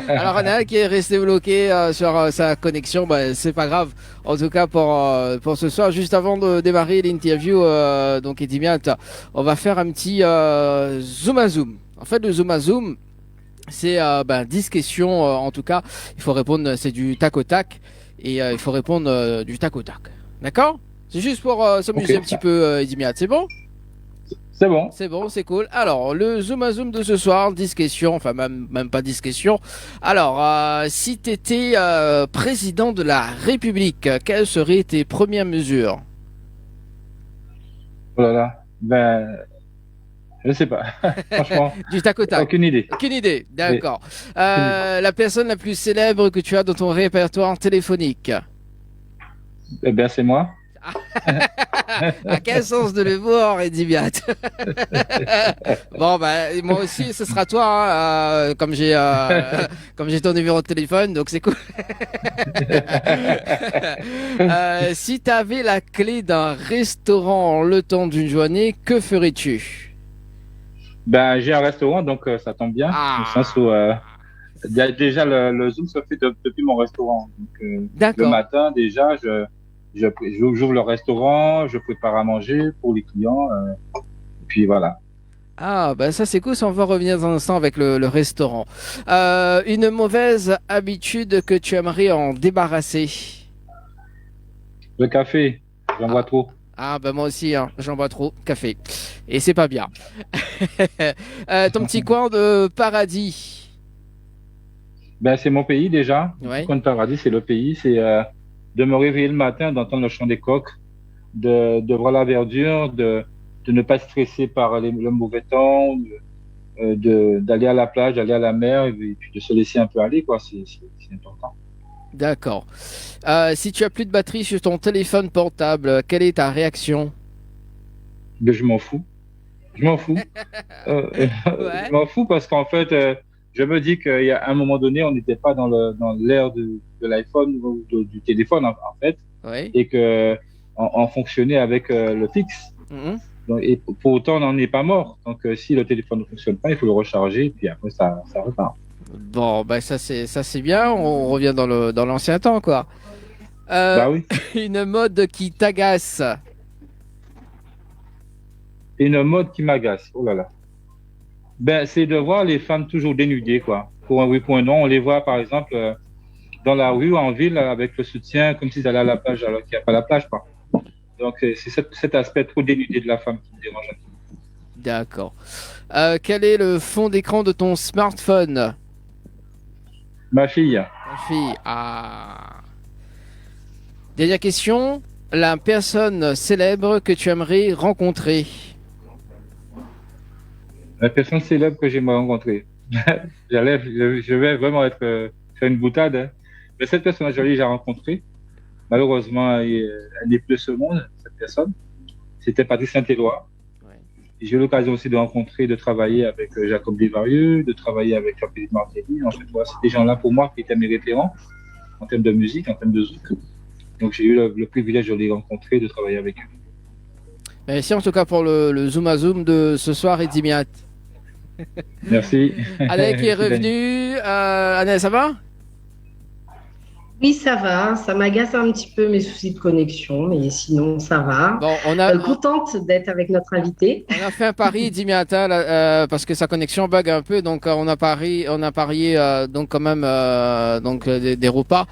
Alors, Anaël qui est resté bloqué sur sa connexion, bah, c'est pas grave. En tout cas, pour ce soir, juste avant de démarrer l'interview, donc Eddy Miat, on va faire un petit zoom à zoom. En fait, le zoom à zoom, c'est 10 questions, en tout cas. Il faut répondre, c'est du tac au tac. Et il faut répondre du tac au tac. D'accord? C'est juste pour s'amuser un petit peu, Eddy Miat. C'est bon? C'est bon. C'est bon, c'est cool. Alors, le zoom à zoom de ce soir, 10 questions, enfin même pas 10 questions. Alors, si tu étais président de la République, quelles seraient tes premières mesures? Oh là là. Ben, Je sais pas. Franchement, Du tac au tac. aucune idée. Aucune idée, d'accord. La personne la plus célèbre que tu as dans ton répertoire téléphonique. Eh bien, c'est moi. À quel sens de l'humour, Eddie Miat? Bon, bah, moi aussi, ce sera toi, hein, comme j'ai ton numéro de téléphone, donc c'est cool. Si tu avais la clé d'un restaurant le temps d'une journée, que ferais-tu? Ben, j'ai un restaurant, donc ça tombe bien. Ah. Au sens où déjà le Zoom se fait depuis mon restaurant. Donc, le D'accord. matin, déjà, j'ouvre le restaurant, je prépare à manger pour les clients. Et puis voilà. Ah, bah ça c'est cool, ça, on va revenir dans un instant avec le restaurant. Une mauvaise habitude que tu aimerais en débarrasser? Le café, j'en bois trop. Ah, bah moi aussi, hein, j'en bois trop, café. Et c'est pas bien. Ton petit coin de paradis? Ben, c'est mon pays déjà. Ouais. Coin de paradis, c'est le pays. C'est de me réveiller le matin, d'entendre le chant des coqs, de voir la verdure, de ne pas stresser par le mauvais temps, d'aller à la plage, d'aller à la mer, et puis de se laisser un peu aller, quoi. C'est important. D'accord. Si tu as plus de batterie sur ton téléphone portable, quelle est ta réaction? Mais je m'en fous. Je m'en fous. Je m'en fous parce qu'en fait, je me dis qu'il y a un moment donné, on n'était pas dans l'ère de l'iPhone ou du téléphone, en fait, Oui. et que on fonctionnait avec le fixe. Mhm. Donc, et pour autant, on n'en est pas mort. Donc, si le téléphone ne fonctionne pas, il faut le recharger, et puis après, ça repart. Bon, bah ça c'est bien, on revient dans l'ancien temps, quoi. Bah oui. Une mode qui t'agace? Une mode qui m'agace. Oh là là. Ben, c'est de voir les femmes toujours dénudées, quoi. Pour un oui, pour un non. On les voit, par exemple, dans la rue, en ville, avec le soutien, comme s'ils allaient à la plage, alors qu'il n'y a pas la plage, quoi. Donc, c'est cet aspect trop dénudé de la femme qui me dérange un peu. D'accord. Quel est le fond d'écran de ton smartphone? Ma fille, Ta fille. Ah. Dernière question. La personne célèbre que tu aimerais rencontrer? la personne célèbre que j'aimerais rencontrer. Je vais vraiment faire une boutade, hein. Mais cette personne, je l'ai déjà rencontrée. Malheureusement, elle n'est plus de ce monde, cette personne. C'était Patrice Saint-Éloi. Ouais. J'ai eu l'occasion aussi de rencontrer, de travailler avec Jacob Desvarieux, de travailler avec Jean-Philippe Martelly. En fait, voilà, c'est des gens-là pour moi qui étaient mes référents en termes de musique, en termes de zouk. Donc j'ai eu le privilège de les rencontrer, de travailler avec eux. Merci en tout cas pour le Zoom à Zoom de ce soir, Eddie Miat. Merci. Annelle qui est revenue. Annelle, ça va? Oui, ça va. Ça m'agace un petit peu mes soucis de connexion, mais sinon, ça va. Bon, on a Contente d'être avec notre invité. fait un pari, Eddie Miat, parce que sa connexion bug un peu, donc on a parié donc quand même donc des repas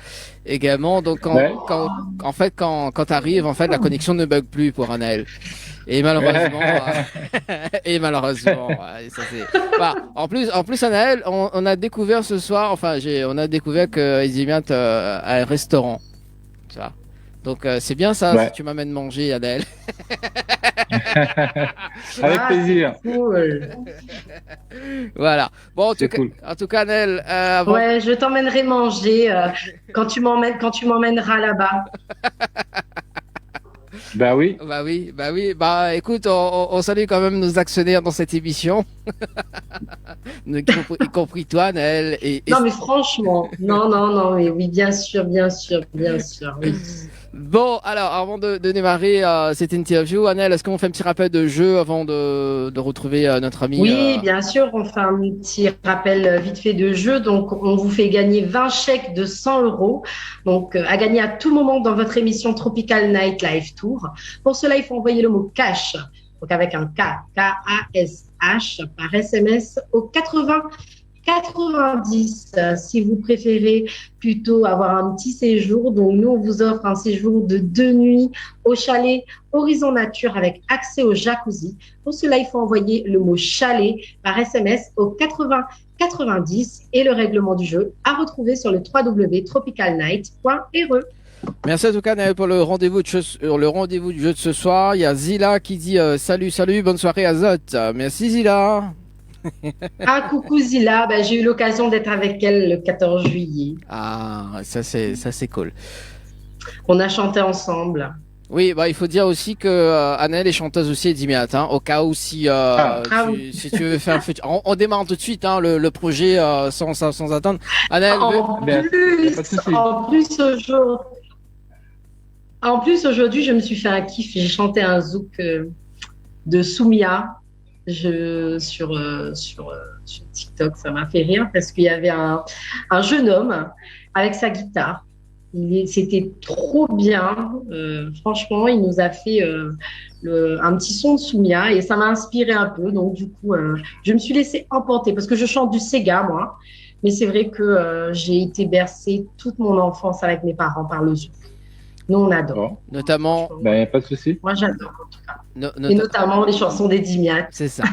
également. Donc quand t'arrives, en fait, la connexion ne bug plus pour Annelle. Et malheureusement, ça c'est. Bah, en plus, Anaël, on a découvert ce soir, on a découvert que Eddie Miat a un restaurant. Tu vois. Donc c'est bien ça, Ouais. si tu m'amènes manger, Anaël. Avec plaisir. Cool. Voilà. Bon, C'est cool. en tout cas, Anaël, avant. Ouais, je t'emmènerai manger quand tu m'emmèneras là-bas. Bah oui. Bah oui. Bah écoute, on salue quand même nos actionnaires dans cette émission. y compris toi, Naël. Non, mais franchement, non, mais oui, bien sûr, oui. Bon, alors, avant de démarrer cette interview, Annelle, est-ce qu'on fait un petit rappel de jeu avant de retrouver notre ami? Oui, bien sûr, on fait un petit rappel vite fait de jeu. Donc, on vous fait gagner 20 chèques de 100 €. Donc, à gagner à tout moment dans votre émission Tropical Night Live Tour. Pour cela, il faut envoyer le mot cash, donc avec un K, K-A-S-H, par SMS au 90. Si vous préférez plutôt avoir un petit séjour, donc nous, on vous offre un séjour de 2 nuits au chalet Horizon Nature avec accès au jacuzzi. Pour cela, il faut envoyer le mot chalet par SMS au 90 et le règlement du jeu à retrouver sur le www.tropicalnight.re. Merci en tout cas Naël pour le rendez-vous du jeu de ce soir. Il y a Zila qui dit salut, bonne soirée Azot. Merci Zila. Ah, coucou Zila, ben, j'ai eu l'occasion d'être avec elle le 14 juillet. Ah, ça c'est cool. On a chanté ensemble. Oui, bah il faut dire aussi que Anaël est chanteuse aussi et d'Imiat, hein, au cas où si oui. si tu veux faire un futur. On démarre tout de suite hein, le projet sans attendre. Anaël, En plus, aujourd'hui, je me suis fait un kiff. J'ai chanté un zouk de Soumia sur TikTok. Ça m'a fait rire parce qu'il y avait un jeune homme avec sa guitare. C'était trop bien. Franchement, il nous a fait un petit son de Soumia et ça m'a inspiré un peu. Donc, du coup, je me suis laissée emporter parce que je chante du Sega, moi. Mais c'est vrai que j'ai été bercée toute mon enfance avec mes parents par le zouk. Nous, on adore. Bon. Notamment. Ben, pas de souci. Moi, j'adore, en tout cas. Et notamment les chansons des Dimiat. C'est ça.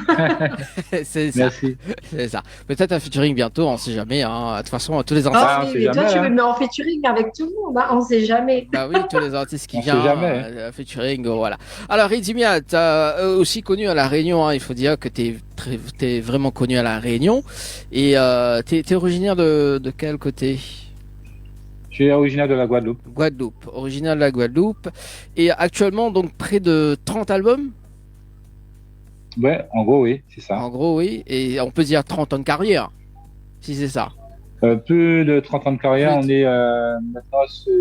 C'est ça. Merci. C'est ça. Peut-être un featuring bientôt, on ne sait jamais. Hein. De toute façon, tous les artistes. Ah, mais toi, tu me mets en featuring avec tout le monde. Hein. On ne sait jamais. Bah oui, tous les artistes qui On viennent. sait jamais. Featuring, voilà. Alors, Dimiat, aussi connu à La Réunion. Hein, il faut dire que tu es vraiment connu à La Réunion. Et tu es originaire de quel côté? Je suis originaire de la Guadeloupe. Guadeloupe, originaire de la Guadeloupe. Et actuellement, donc, près de 30 albums? Ouais, en gros, oui, c'est ça. En gros, oui. Et on peut dire 30 ans de carrière, si c'est ça. Plus de 30 ans de carrière, on est maintenant sur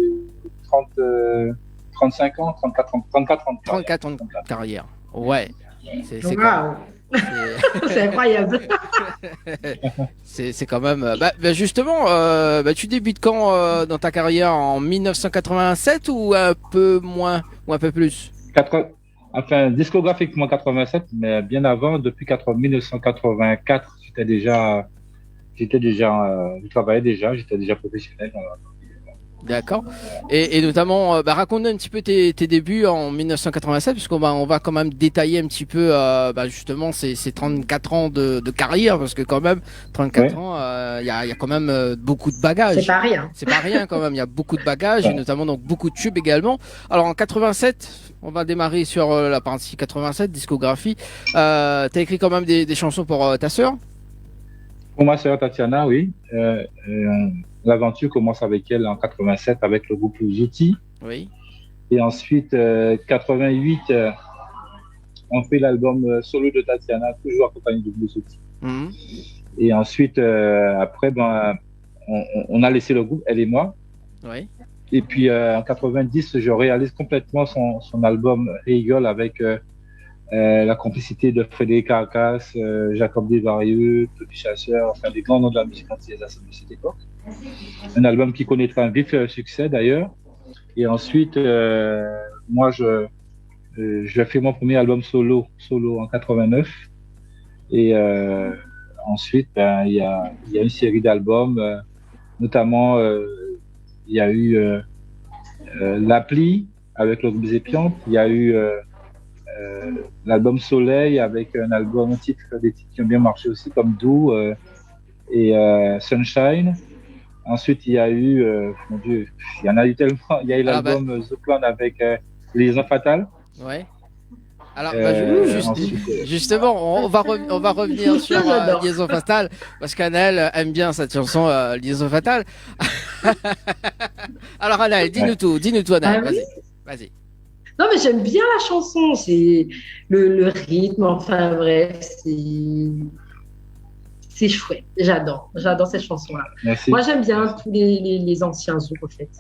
35 ans, 34 ans de carrière. 34 ans de carrière, ouais. C'est wow. C'est incroyable. C'est quand même. Justement, tu débutes quand dans ta carrière, en 1987 ou un peu moins ou un peu plus? Enfin, discographiquement 87, mais bien avant, depuis 1984, je travaillais déjà, j'étais déjà professionnel. D'accord. Et notamment, raconte-nous un petit peu tes débuts en 1987, puisqu'on va quand même détailler un petit peu justement ces 34 ans de carrière, parce que quand même, 34 ans, il y a quand même beaucoup de bagages. C'est pas rien. C'est pas rien quand même, il y a beaucoup de bagages, et notamment donc beaucoup de tubes également. Alors en 87, on va démarrer sur la partie 87, discographie. T'as écrit quand même des chansons pour ta sœur? Pour ma sœur Tatiana, oui. L'aventure commence avec elle en 87 avec le groupe Les Outils. Oui. Et ensuite, 88, on fait l'album solo de Tatiana, toujours accompagné de Les Outils. Mm-hmm. Et ensuite, après, on a laissé le groupe, elle et moi. Oui. Et puis, en 90, je réalise complètement son album Rigole avec la complicité de Frédéric Carcasse, Jacob Desvarieux, Petit Chasseur, enfin des grands noms de la musique antillaise de cette époque. Un album qui connaîtra un vif succès d'ailleurs. Et ensuite, moi, je fais mon premier album solo en 89. Et ensuite, il y a une série d'albums, notamment il y a eu L'appli avec le groupe Zépiante. Il y a eu l'album Soleil avec un titre, des titres qui ont bien marché aussi comme Doux et Sunshine. Ensuite, il y a eu, mon Dieu, il y en a eu tellement. Il y a eu l'album The Clan avec Liaison Fatale. Ouais. Alors, justement, on va revenir sur Liaison Fatale, parce qu'Anaël aime bien cette chanson Liaison Fatale. Alors, Anaël, dis-nous tout, Anaël. Vas-y. Non, mais j'aime bien la chanson. C'est le rythme, enfin bref, c'est chouette. J'adore cette chanson-là. Merci. Moi, j'aime bien tous les anciens zouk, en fait.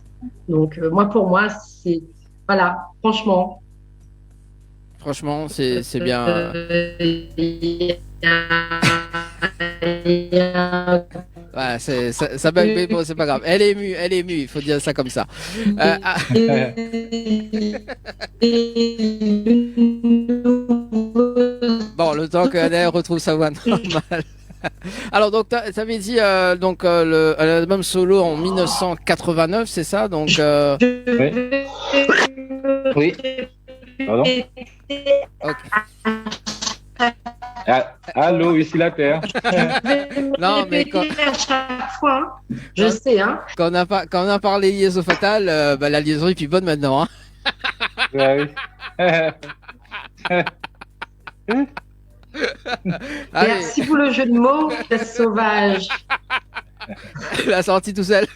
Donc, pour moi, c'est... Voilà, franchement. Franchement, c'est bien. Ouais, ça bug, mais bon, c'est pas grave. Elle est émue, il faut dire ça comme ça. Bon, le temps qu'elle retrouve sa voix normale. Alors, donc, tu avais dit l'album solo en 1989, c'est ça? Donc, Oui. Pardon? Ok. Allô, ici la Terre. Non, mais Je sais, hein. Quand on a parlé liaison fatale, la liaison est plus bonne maintenant. Hein. Ouais, oui. Allez, Merci pour le jeu de mots, c'est sauvage. il a sorti tout seul.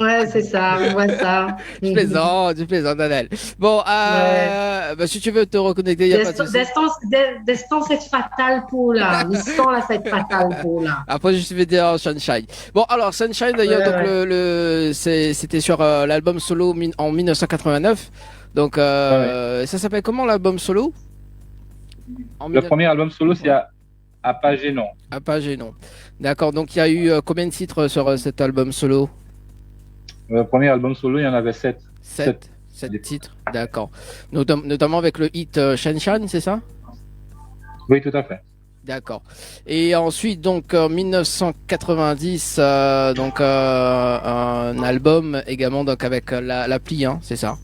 Ouais, c'est ça, on voit ça. Je plaisante, Daniel. Bon, si tu veux te reconnecter, il n'y a pas de souci. Destin, c'est fatal pour là. L'histoire, là, c'est fatal pour là. Après, je vais dire Sunshine. Bon, alors, Sunshine, d'ailleurs, donc, c'était sur l'album solo en 1989. Donc, ça s'appelle comment l'album solo? Le premier album solo, c'est à pas gênant. À pas gênant. D'accord, donc il y a eu combien de titres sur cet album solo? Le premier album solo, il y en avait 7. 7 titres, d'accord. Notamment avec le hit Shan Shan, c'est ça? Oui, tout à fait. D'accord. Et ensuite, donc, en 1990, un album également donc, avec l'appli, hein, c'est ça?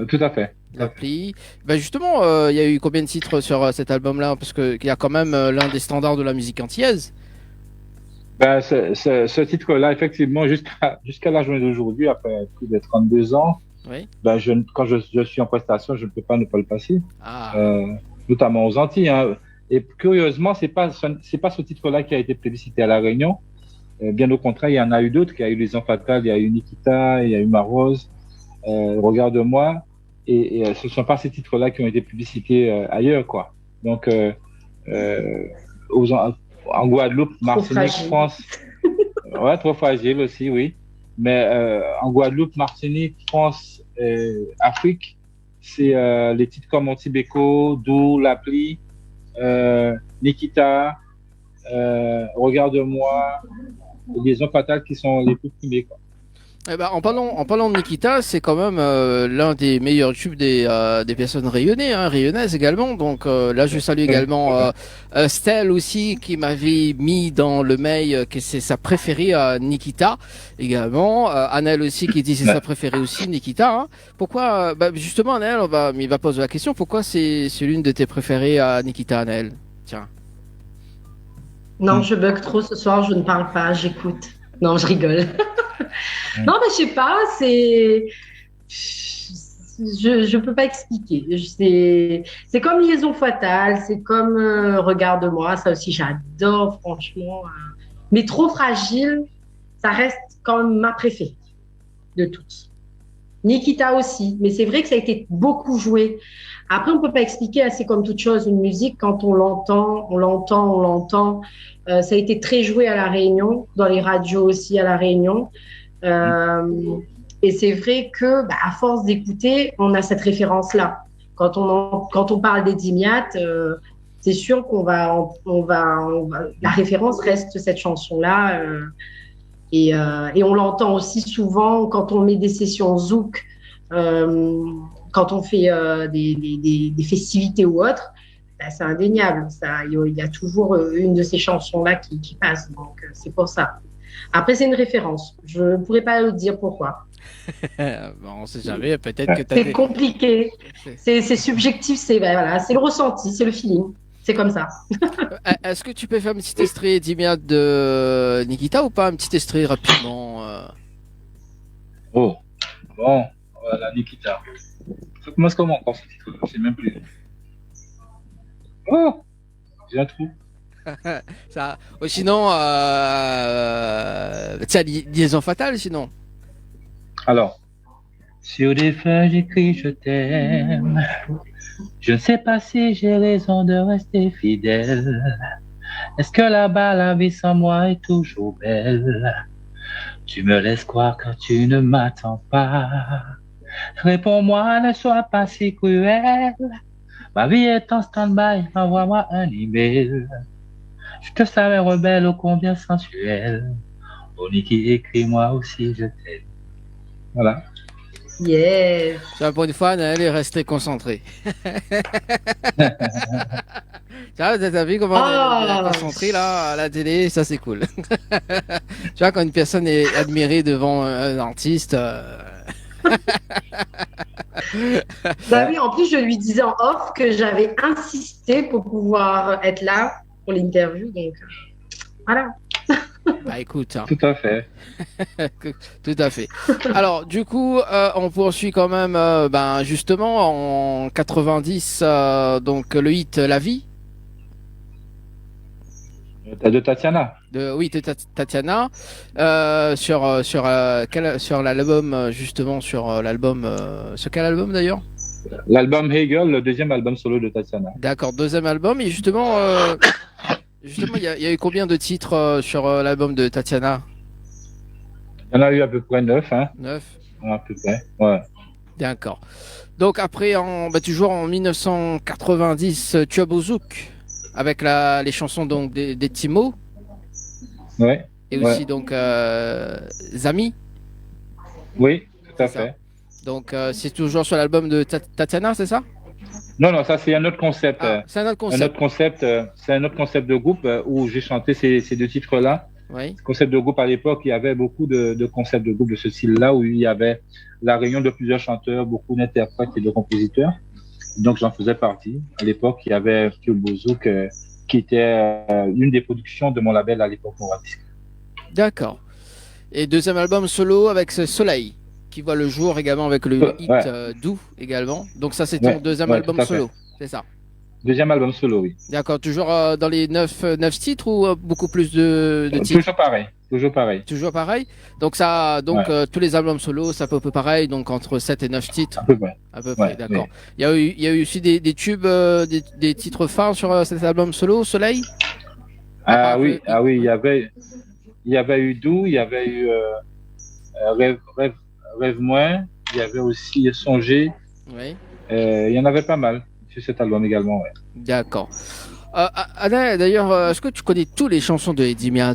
Tout à fait. L'appli. Ben justement, il y a eu combien de titres sur cet album-là? Parce qu'il y a quand même l'un des standards de la musique antillaise. Ce titre-là, effectivement, jusqu'à la journée d'aujourd'hui, après plus de 32 ans, oui. Quand je suis en prestation, je ne peux pas ne pas le passer. Ah. Notamment aux Antilles. Hein. Et curieusement, c'est pas ce titre-là qui a été plébiscité à La Réunion. Bien au contraire, il y en a eu d'autres. Il y a eu Les Enfants Fatales, il y a eu Nikita, il y a eu Marose, Regarde-moi. Et ce ne sont pas ces titres-là qui ont été publicités ailleurs, quoi. Donc, en Guadeloupe, Martinique, France. Ouais, trop fragile aussi, oui. Mais en Guadeloupe, Martinique, France, Afrique, c'est les titres comme Antibeko, Dou, L'appli, Nikita, Regarde-moi, Les Enfants Fatales qui sont les plus primés, quoi. Eh ben, en parlant de Nikita, c'est quand même l'un des meilleurs tubes des personnes rayonnaises également. Donc là, je salue également Stell aussi qui m'avait mis dans le mail que c'est sa préférée Nikita également. Annelle aussi qui dit c'est sa préférée aussi Nikita. Hein. Pourquoi justement Annelle, il va poser la question. Pourquoi c'est l'une de tes préférées Nikita, Annelle? Tiens. Non, je bug trop ce soir, je ne parle pas, j'écoute. Non, je rigole. Non, mais je sais pas, je peux pas expliquer. C'est comme Liaison Fatale, c'est comme Regarde-moi, ça aussi j'adore franchement. Mais Trop Fragile, ça reste quand même ma préférée de toutes. Nikita aussi, mais c'est vrai que ça a été beaucoup joué. Après, on peut pas expliquer, c'est comme toute chose, une musique, quand on l'entend. Ça a été très joué à La Réunion, dans les radios aussi à La Réunion. Et c'est vrai que, à force d'écouter, on a cette référence-là. Quand on parle des Dimiat, c'est sûr qu'on va, la référence reste cette chanson-là. Et on l'entend aussi souvent quand on met des sessions zouk, quand on fait des festivités ou autres. C'est indéniable. Il y a toujours une de ces chansons-là qui passe. Donc, c'est pour ça. Après, c'est une référence. Je ne pourrais pas le dire pourquoi. Bon, on ne sait jamais. Peut-être que c'est compliqué. C'est subjectif. C'est le ressenti, c'est le feeling. C'est comme ça. Est-ce que tu peux faire un petit extrait d'immédiat de Nikita ou pas? Un petit extrait rapidement. Oh, bon, voilà, Nikita. Ça commence comment encore ce titre? Je ne sais même plus. Oh, j'ai un trou. Ça. Oh, sinon, Liaison Fatale, sinon. Alors, sur des feuilles j'écris je t'aime. Je ne sais pas si j'ai raison de rester fidèle. Est-ce que là-bas la vie sans moi est toujours belle? Tu me laisses croire quand tu ne m'attends pas. Réponds-moi, ne sois pas si cruel. Ma vie est en stand-by, envoie-moi un email. Je te savais rebelle ô combien sensuel. Oh Niki, écris-moi aussi, je t'aime. Voilà. Yes. Pour une fois, elle est restée concentrée. T'as vu comment elle est concentrée là à la télé? Ça, c'est cool. Tu vois, quand une personne est admirée devant un artiste... Oui, en plus, je lui disais en off que j'avais insisté pour pouvoir être là pour l'interview. Donc, voilà. Bah écoute, hein. Tout à fait. Tout à fait. Alors du coup, on poursuit quand même, justement en 90, donc le hit La Vie De Tatiana. Tatiana, sur l'album justement sur quel album d'ailleurs? L'album Hegel, le deuxième album solo de Tatiana. D'accord, deuxième album. Et justement, il y a eu combien de titres sur l'album de Tatiana? Il y en a eu à peu près 9. Hein. 9. À peu près, ouais. D'accord. Donc après, toujours en 1990, tu as Bozouk avec les chansons donc des Timo. Ouais. Et aussi donc Zami. Oui, tout à fait. Donc c'est toujours sur l'album de Tatiana, c'est ça? Non, ça c'est un autre concept. C'est un autre concept. C'est un autre concept de groupe où j'ai chanté ces deux titres-là. Oui. Concept de groupe à l'époque, il y avait beaucoup de concepts de groupe de ce style-là où il y avait la réunion de plusieurs chanteurs, beaucoup d'interprètes et de compositeurs. Donc j'en faisais partie. À l'époque, il y avait Pio Bozouk qui était une des productions de mon label à l'époque Moradisc. D'accord. Et deuxième album solo avec Soleil, qui voit le jour également avec le hit Doux également. Donc ça c'était ton deuxième album solo, c'est ça? Deuxième album solo, oui. D'accord, toujours dans les 9 titres ou beaucoup plus de titres? Toujours pareil. Toujours pareil. Donc tous les albums solo, c'est à peu près pareil, donc entre 7 et 9 titres. À peu près. D'accord. Oui. Il y a eu aussi des tubes, des titres phares sur cet album solo, Soleil? Oui, il y avait eu Doux, il y avait eu Rêve moins, il y avait aussi Songer. Oui. Il y en avait pas mal sur cet album également, ouais. D'accord. Anna, d'ailleurs, est-ce que tu connais toutes les chansons de Eddie Miat?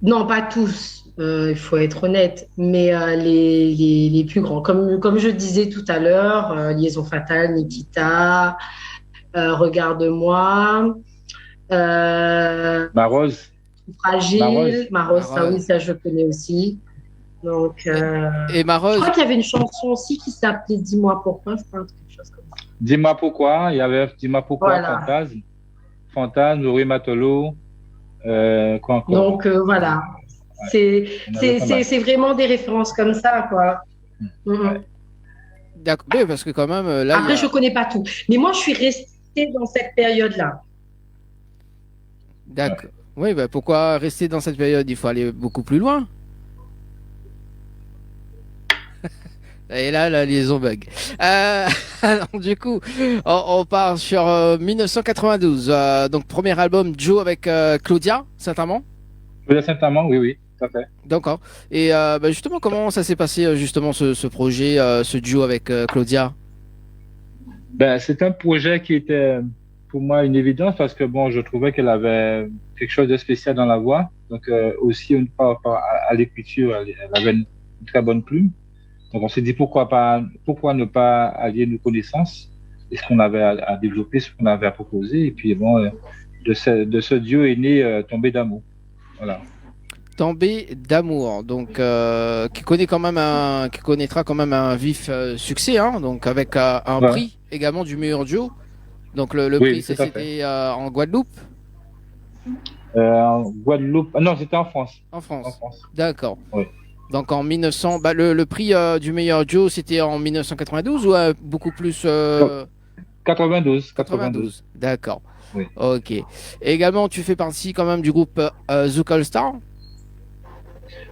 Non, pas tous, il faut être honnête, mais les plus grands. Comme je disais tout à l'heure, Liaison fatale, Nikita, Regarde-moi, Ma Rose. Fragile, Ma Rose, ça oui, ça je connais aussi. Donc, et Ma Rose. Je crois qu'il y avait une chanson aussi qui s'appelait Dis-moi pourquoi, c'est pas quelque chose comme ça. Dis-moi pourquoi, il y avait Dis-moi pourquoi, Voilà. Fantasme, Louis Matelot, quoi encore. Donc voilà, c'est vraiment des références comme ça, quoi. Ouais. D'accord, oui, parce que quand même là. Après, je connais pas tout, mais moi je suis restée dans cette période-là. D'accord. Oui, pourquoi rester dans cette période? Il faut aller beaucoup plus loin. Et là, la liaison bug. Alors, du coup, on part sur 1992. Donc, premier album Joe avec Claudia Saint-Amand. Claudia Saint-Amand, oui, tout à fait. D'accord. Et justement, comment ça s'est passé, justement, ce projet, ce duo avec Claudia? C'est un projet qui était pour moi une évidence parce que, je trouvais qu'elle avait quelque chose de spécial dans la voix. Donc, aussi, par rapport à l'écriture, elle avait une très bonne plume. Donc on s'est dit pourquoi ne pas allier nos connaissances et ce qu'on avait à développer, ce qu'on avait à proposer. Et puis de ce duo est né Tombé d'amour. Voilà. Tombé d'amour, donc qui connaîtra quand même un vif succès, hein, donc avec un prix également du meilleur duo. Donc le prix c'était en Guadeloupe. En Guadeloupe, non, c'était en France. En France. D'accord. Oui. Donc en 1900, le prix du meilleur duo, c'était en 1992 ou beaucoup plus 92. D'accord. Oui. Ok. Et également, tu fais partie quand même du groupe Zouk All Star.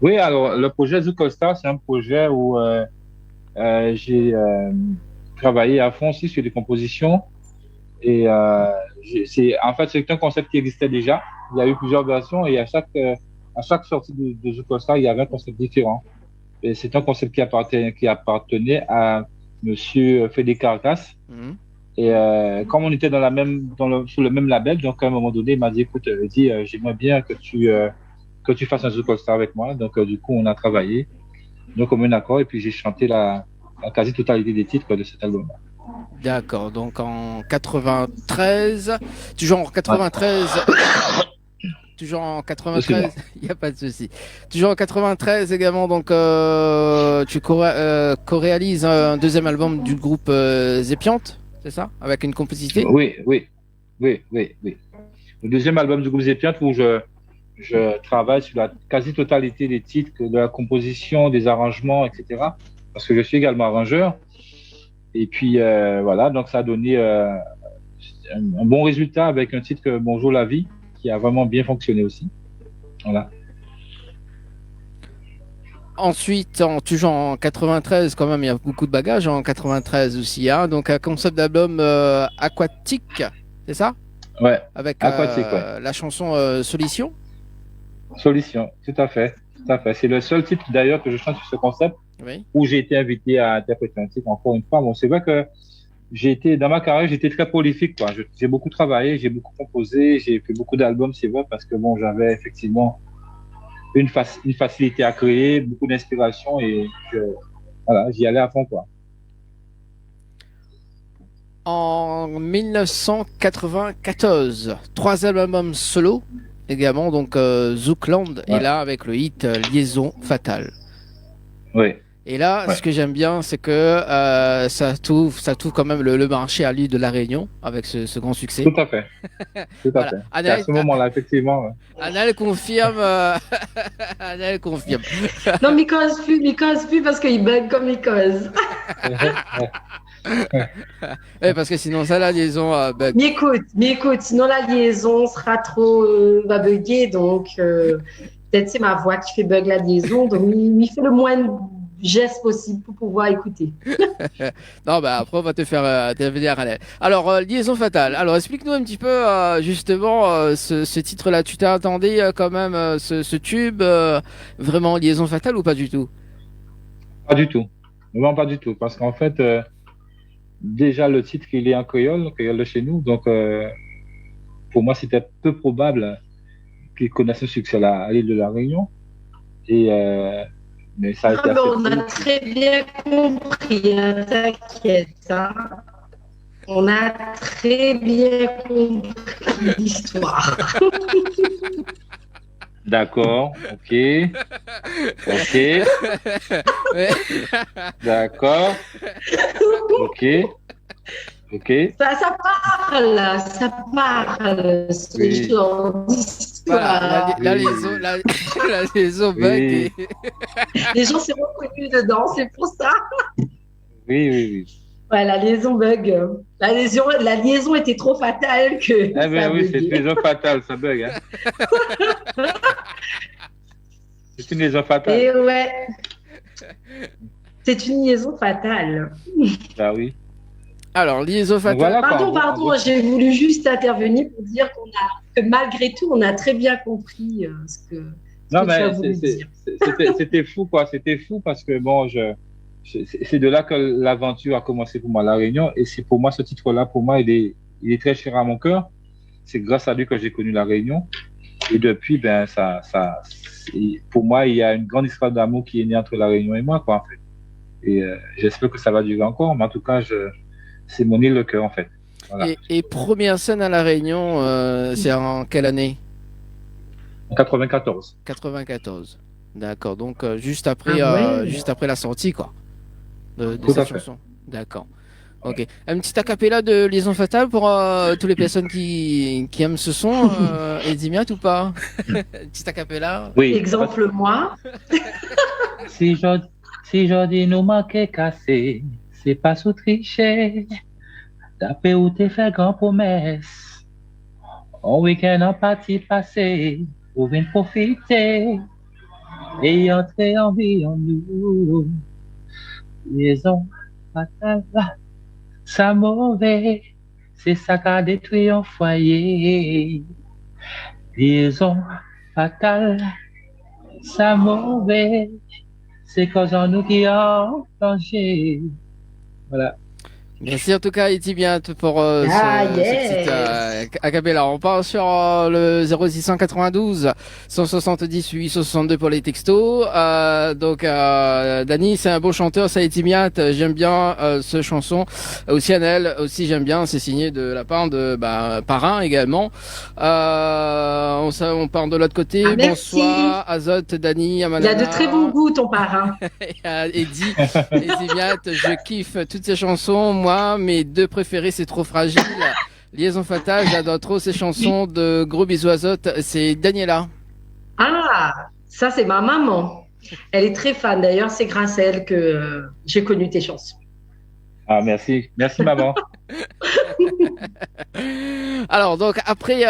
Oui, alors le projet Zouk All Star, c'est un projet où j'ai travaillé à fond aussi sur des compositions. Et c'est un concept qui existait déjà. Il y a eu plusieurs versions et à chaque sortie de Zouk All Star, il y avait un concept différent. Et c'est un concept qui appartenait à Monsieur Félix Carcasse. Mm-hmm. Et comme on était sur le même label, donc à un moment donné, il m'a dit, écoute, j'aimerais bien que tu fasses un Zouk All Star avec moi. Donc du coup, on a travaillé, donc comme un accord, et puis j'ai chanté la quasi-totalité des titres de cet album. D'accord, donc en 93, toujours en 93, toujours en 93, il n'y a pas de souci. Toujours en 93 également, donc tu co-réalises un deuxième album du groupe Zépiante, c'est ça? Avec une complicité? Oui. Le deuxième album du groupe Zépiante où je travaille sur la quasi-totalité des titres, de la composition, des arrangements, etc. Parce que je suis également arrangeur. Et puis, voilà, donc ça a donné un bon résultat avec un titre que Bonjour la vie, qui a vraiment bien fonctionné aussi. Voilà. Ensuite, toujours en 93, quand même, il y a beaucoup de bagages en 93 aussi. Hein, donc, un concept d'album aquatique, c'est ça? Ouais. Avec Aquatique, ouais. la chanson Solution. Solution, tout à fait. Tout à fait. C'est le seul titre d'ailleurs que je chante sur ce concept Oui. où j'ai été invité à interpréter un titre encore une fois. Bon, c'est vrai que dans ma carrière, j'étais très prolifique, quoi. J'ai beaucoup travaillé, j'ai beaucoup composé, j'ai fait beaucoup d'albums, c'est vrai, parce que bon, j'avais effectivement une facilité à créer, beaucoup d'inspiration et voilà, j'y allais à fond, quoi. En 1994, 3 albums solo également, donc Zoukland est là avec le hit Liaison Fatale. Oui. Et là, ce que j'aime bien, c'est que ça trouve quand même le marché à l'île de la Réunion avec ce grand succès. Tout à fait. Tout à fait. Annelle, à ce moment-là, effectivement. Ouais. Annelle confirme. Annelle confirme. Non, Mikos plus parce qu'il bug comme Mikos. Oui, parce que sinon, ça, la liaison bug. Mais écoute, sinon la liaison sera trop. Va bugger, donc peut-être c'est ma voix qui fait bug la liaison, donc il fait le moins de gestes possible pour pouvoir écouter. Non, bah après, on va te faire intervenir, Annelle. Alors, Liaison Fatale. Alors, explique-nous un petit peu, justement, ce titre-là. Tu t'attendais quand même ce tube, vraiment Liaison Fatale ou pas du tout? Pas du tout. Vraiment pas du tout. Parce qu'en fait, déjà, le titre, il est en créole de chez nous. Donc, pour moi, c'était peu probable qu'il connaisse un succès à l'île de la Réunion. Et, mais ça a été on a très bien compris, hein, t'inquiète. Hein. On a très bien compris l'histoire. D'accord, ok. D'accord. Ok. Ça parle, ce Oui. genre d'histoire. La liaison bug. Les gens s'est reconnus dedans, c'est pour ça. Oui. Ouais, la liaison bug. La liaison était trop fatale que. Eh bien oui, c'est une liaison fatale, ça bug. Hein. C'est une liaison fatale. Et ouais. C'est une liaison fatale. Bah oui. Alors, liaison fatale. Voilà, pardon, j'ai voulu juste intervenir pour dire que malgré tout, on a très bien compris ce que tu as voulu dire. C'était fou, quoi. C'était fou parce que bon, c'est de là que l'aventure a commencé pour moi, La Réunion. Et c'est pour moi, ce titre-là, pour moi, il est très cher à mon cœur. C'est grâce à lui que j'ai connu La Réunion. Et depuis, ben, pour moi, il y a une grande histoire d'amour qui est née entre La Réunion et moi, quoi, en fait. Et j'espère que ça va durer encore. Mais en tout cas, c'est mon île de cœur, en fait. Voilà. Et première scène à La Réunion, c'est en quelle année? En 94. 94. D'accord. Donc, juste après la sortie, quoi. De cette chanson. D'accord. Ok. Un petit acapella de Liaison Fatale pour toutes les personnes qui aiment ce son, Edimiat ou pas? Un petit acapella. Oui. Exemple, moi. Si je dis nous manquer cassé, c'est pas sous tricher. D'après où t'es fait grand promesse. En week-end en partie passé, pour venir profiter. Et entrer en vie en nous. Liaison fatale, ça mauvais, c'est ça qui a détruit un foyer. Liaison fatale, ça mauvais, c'est cause en nous qui en danger. Voilà. Merci en tout cas, Edimiat, pour ce petit acapella. On part sur le 0692 170 862 pour les textos. Donc, Dani, c'est un beau chanteur, ça, Edimiat. J'aime bien ce chanson. Aussi, Annelle, aussi, j'aime bien. C'est signé de la part de Parrain également. On part de l'autre côté. Bonsoir, Azote, Dani, Amanana. Il a de très bon goût, ton Parrain. Edimiat, je kiffe toutes ces chansons. Moi, mes deux préférés, c'est Trop Fragile. Liaison Fatale, j'adore trop ces chansons. De gros bisous Azote. C'est Daniela. Ah, ça c'est ma maman. Elle est très fan. D'ailleurs, c'est grâce à elle que j'ai connu tes chansons. Ah, merci. Merci, maman. Alors donc après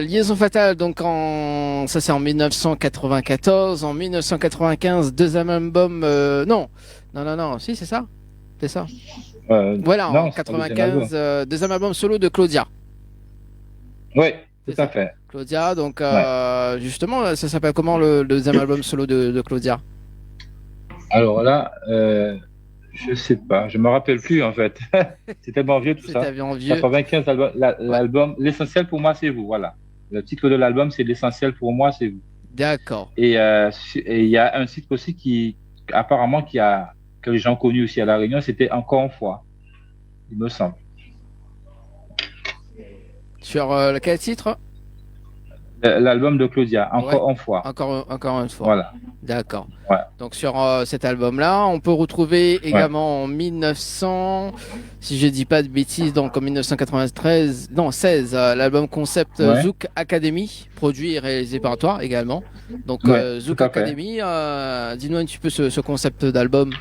Liaison fatale, donc ça c'est en 1994, en 1995 deuxième album, non, si c'est ça, voilà, non, en c'est pas le deuxième album. 95 deuxième album solo de Claudia. Oui, tout C'est à ça. fait. Claudia, donc justement ça s'appelle comment le deuxième album solo de Claudia? Alors là, je sais pas, je me rappelle plus en fait. C'est tellement vieux tout ça. C'était bien vieux. 95 album, l'album, l'essentiel pour moi c'est vous, voilà. Le titre de l'album c'est l'essentiel pour moi c'est vous. D'accord. Et il y a un titre aussi qui apparemment que les gens ont connu aussi à La Réunion, c'était Encore une fois, il me semble. Sur quel titre? L'album de Claudia, Encore une fois. Encore une fois. Voilà. D'accord. Ouais. Donc sur cet album-là, on peut retrouver également en 1900, si je dis pas de bêtises, donc en 16, l'album concept Zouk Academy, produit et réalisé par toi également. Donc Zouk Academy, dis-nous un petit peu ce concept d'album.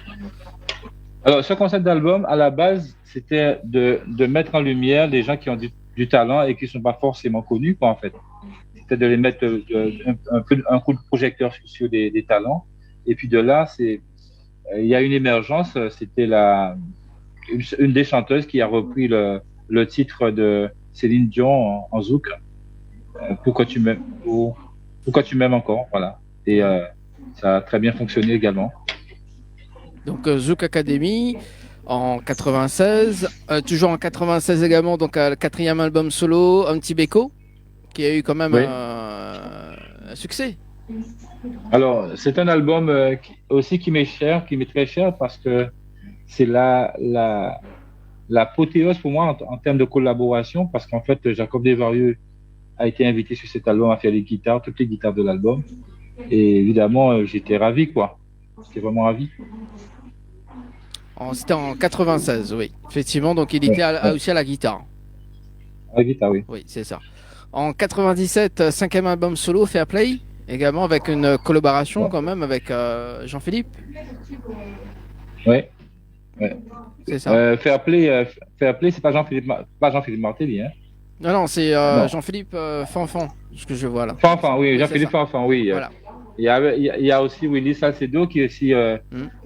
Alors ce concept d'album, à la base, c'était de mettre en lumière les gens qui ont du talent et qui ne sont pas forcément connus, quoi, en fait. C'était de les mettre un coup de projecteur sur des talents. Et puis de là, il y a une émergence. C'était une des chanteuses qui a repris le titre de Céline Dion en zouk. Pourquoi tu m'aimes encore, voilà. Et ça a très bien fonctionné également. Donc Zouk Academy en 96, toujours en 96 également, donc le quatrième album solo, Un petit Beko, qui a eu quand même un succès. Alors, c'est un album qui m'est très cher parce que c'est l'apothéose pour moi en termes de collaboration, parce qu'en fait, Jacob Desvarieux a été invité sur cet album à faire les guitares, toutes les guitares de l'album. Et évidemment, j'étais ravi, quoi. J'étais vraiment ravi. C'était en 96, oui. Effectivement, donc il était aussi à la guitare. À la guitare, oui. Oui, c'est ça. En 97, cinquième album solo, Fair Play, également avec une collaboration quand même avec Jean-Philippe. Oui. C'est ça. Fair Play, c'est pas Jean-Philippe Martelly, hein. Non, c'est Jean-Philippe Fanfan, ce que je vois là. Fanfan, oui, Jean-Philippe Fanfan, oui. Voilà. Il y a aussi Willy Salcedo qui est aussi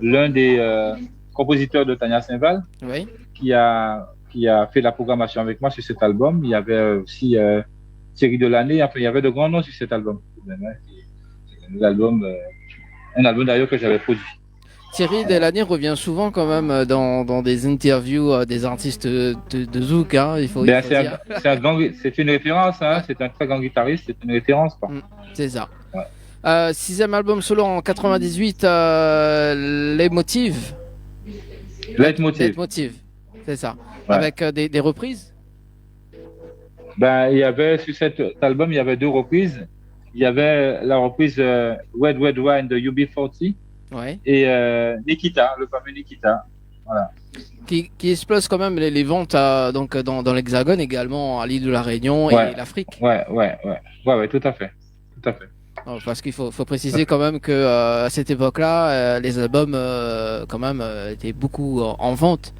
l'un des compositeurs de Tania Saint-Val, qui a fait la programmation avec moi sur cet album. Il y avait aussi Thierry Delannay, enfin, il y avait de grands noms sur cet album. Un album d'ailleurs que j'avais produit. Thierry Delannay revient souvent quand même dans des interviews des artistes de Zouk, hein, il faut dire. C'est une référence, hein, c'est un très grand guitariste, c'est une référence, quoi. C'est ça. Ouais. Sixième album solo en 98, Les Motives. Leitmotiv, c'est ça. Ouais. Avec des reprises. Ben, il y avait sur cet album, il y avait deux reprises. Il y avait la reprise Red Red Wine de UB40 et Nikita, le fameux Nikita. Voilà. Qui explose quand même les ventes donc dans l'Hexagone également, à l'île de la Réunion et l'Afrique. Ouais, tout à fait. Parce qu'il faut préciser quand même que à cette époque-là, les albums quand même étaient beaucoup en vente.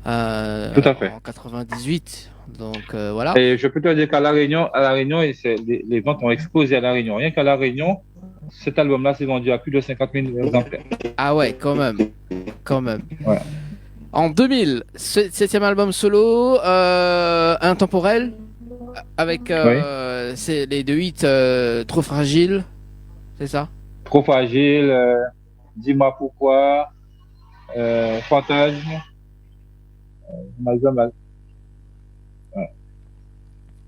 Tout à fait. En 98, donc voilà. Et je peux te dire qu'à La Réunion, les ventes ont explosé à La Réunion. Rien qu'à La Réunion, cet album-là s'est vendu à plus de 50 000 exemplaires. Ah ouais, quand même. Ouais. En 2000, septième album solo, Intemporel, avec c'est les deux hits Trop fragile, c'est ça? Trop fragile, Dis-moi pourquoi, Fantasme, Malzama.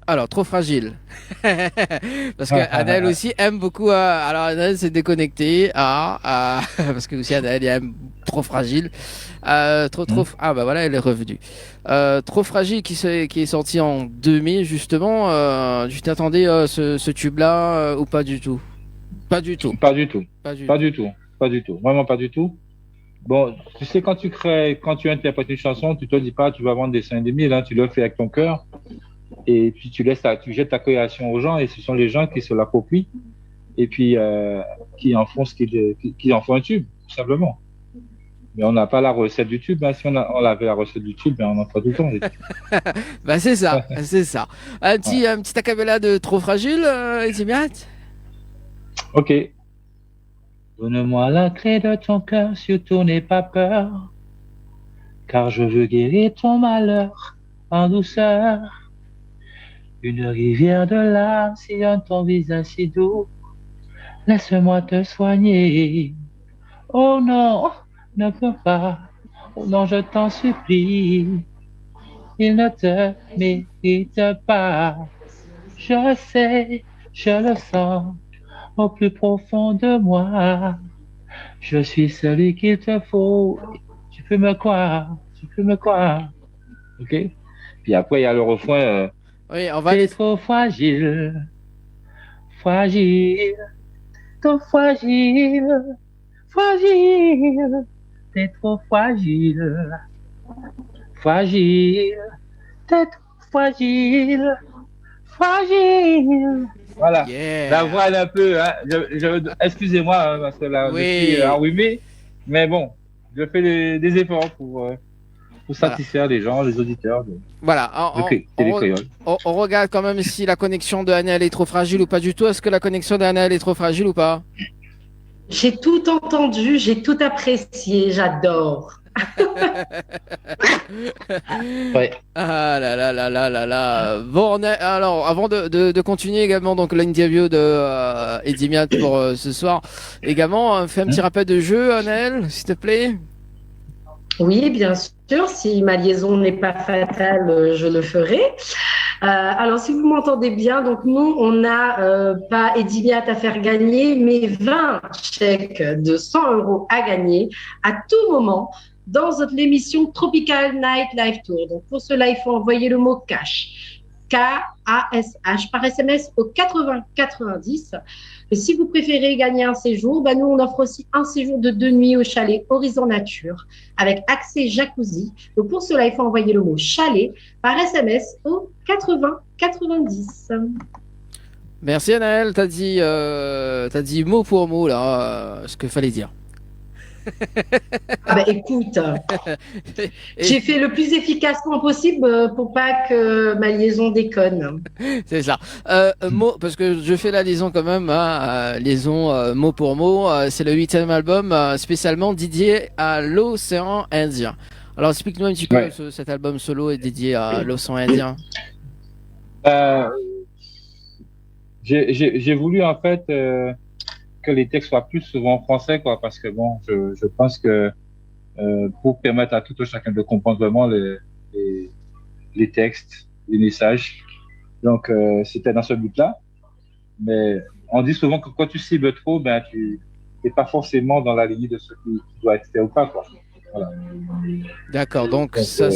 Alors, Trop fragile. Parce que Adèle aussi aime beaucoup. Alors, Adèle s'est déconnectée. Parce que aussi Adèle aime Trop fragile. Ah, bah voilà, elle est revenue. Trop fragile qui est sorti en 2000, justement. Tu t'attendais ce tube-là ou pas du tout? Pas du tout. Vraiment pas du tout. Bon, tu sais, quand tu interprètes une chanson, tu te dis pas, tu vas vendre des 5 000, hein, tu le fais avec ton cœur. Et puis tu jettes ta création aux gens et ce sont les gens qui se l'approprient. et puis qui en font qui en font un tube, tout simplement. Mais on n'a pas la recette du tube. Hein. Si on avait la recette du tube, ben on en ferait tout le temps. Bah c'est ça, c'est ça. Un petit acapella de Trop Fragile, Edimiat. Ok. Donne-moi la clé de ton cœur, surtout n'aie pas peur, car je veux guérir ton malheur en douceur. Une rivière de larmes sillonne ton visage si doux. Laisse-moi te soigner. Oh non, ne peux pas. Oh non, je t'en supplie. Il ne te mérite pas. Je sais, je le sens au plus profond de moi. Je suis celui qu'il te faut. Tu peux me croire, tu peux me croire. Ok? Puis après, il y a le refrain. Oui, on va. T'es trop fragile, fragile, trop fragile, fragile. T'es trop fragile, fragile, t'es trop fragile, fragile. Voilà. Yeah. La voix elle est un peu. Hein, excusez-moi hein, parce que là, Oui. je suis enrhumé, mais bon, je fais des efforts pour satisfaire les gens, les auditeurs. Voilà, on regarde quand même si la connexion de Annelle est trop fragile ou pas du tout. Est-ce que la connexion d'Annelle est trop fragile ou pas? J'ai tout entendu, j'ai tout apprécié, j'adore. Ouais. Ah là là là là là là. Bon, alors avant de continuer également donc l'interview de Edimiat pour ce soir, également fais un petit rappel de jeu, Annelle, s'il te plaît. Oui, bien sûr. Si ma liaison n'est pas fatale, je le ferai. Alors, si vous m'entendez bien, donc nous, on n'a pas Edimiat à faire gagner, mais 20 chèques de 100 € à gagner à tout moment dans l'émission Tropical Night Live Tour. Donc, pour cela, il faut envoyer le mot cash. K-A-S-H par SMS au 80-90. Et si vous préférez gagner un séjour, nous, on offre aussi un séjour de 2 nuits au chalet Horizon Nature avec accès jacuzzi. Donc, pour cela, il faut envoyer le mot chalet par SMS au 80-90. Merci, Anaël. T'as dit mot pour mot, là, ce qu'il fallait dire. Écoute, j'ai fait le plus efficacement possible pour pas que ma liaison déconne. C'est ça. Mot, parce que je fais la liaison quand même, liaison mot pour mot. C'est le 8e album spécialement dédié à l'océan Indien. Alors explique-nous un petit peu cet album solo est dédié à l'océan Indien. J'ai voulu en fait que les textes soient plus souvent français, quoi, parce que bon, je pense que pour permettre à tout un chacun de comprendre vraiment les textes, les messages. Donc c'était dans ce but-là. Mais on dit souvent que quand tu cibles trop, tu n'es pas forcément dans la lignée de ce qui doit être fait ou pas, quoi. Voilà. D'accord, donc ça.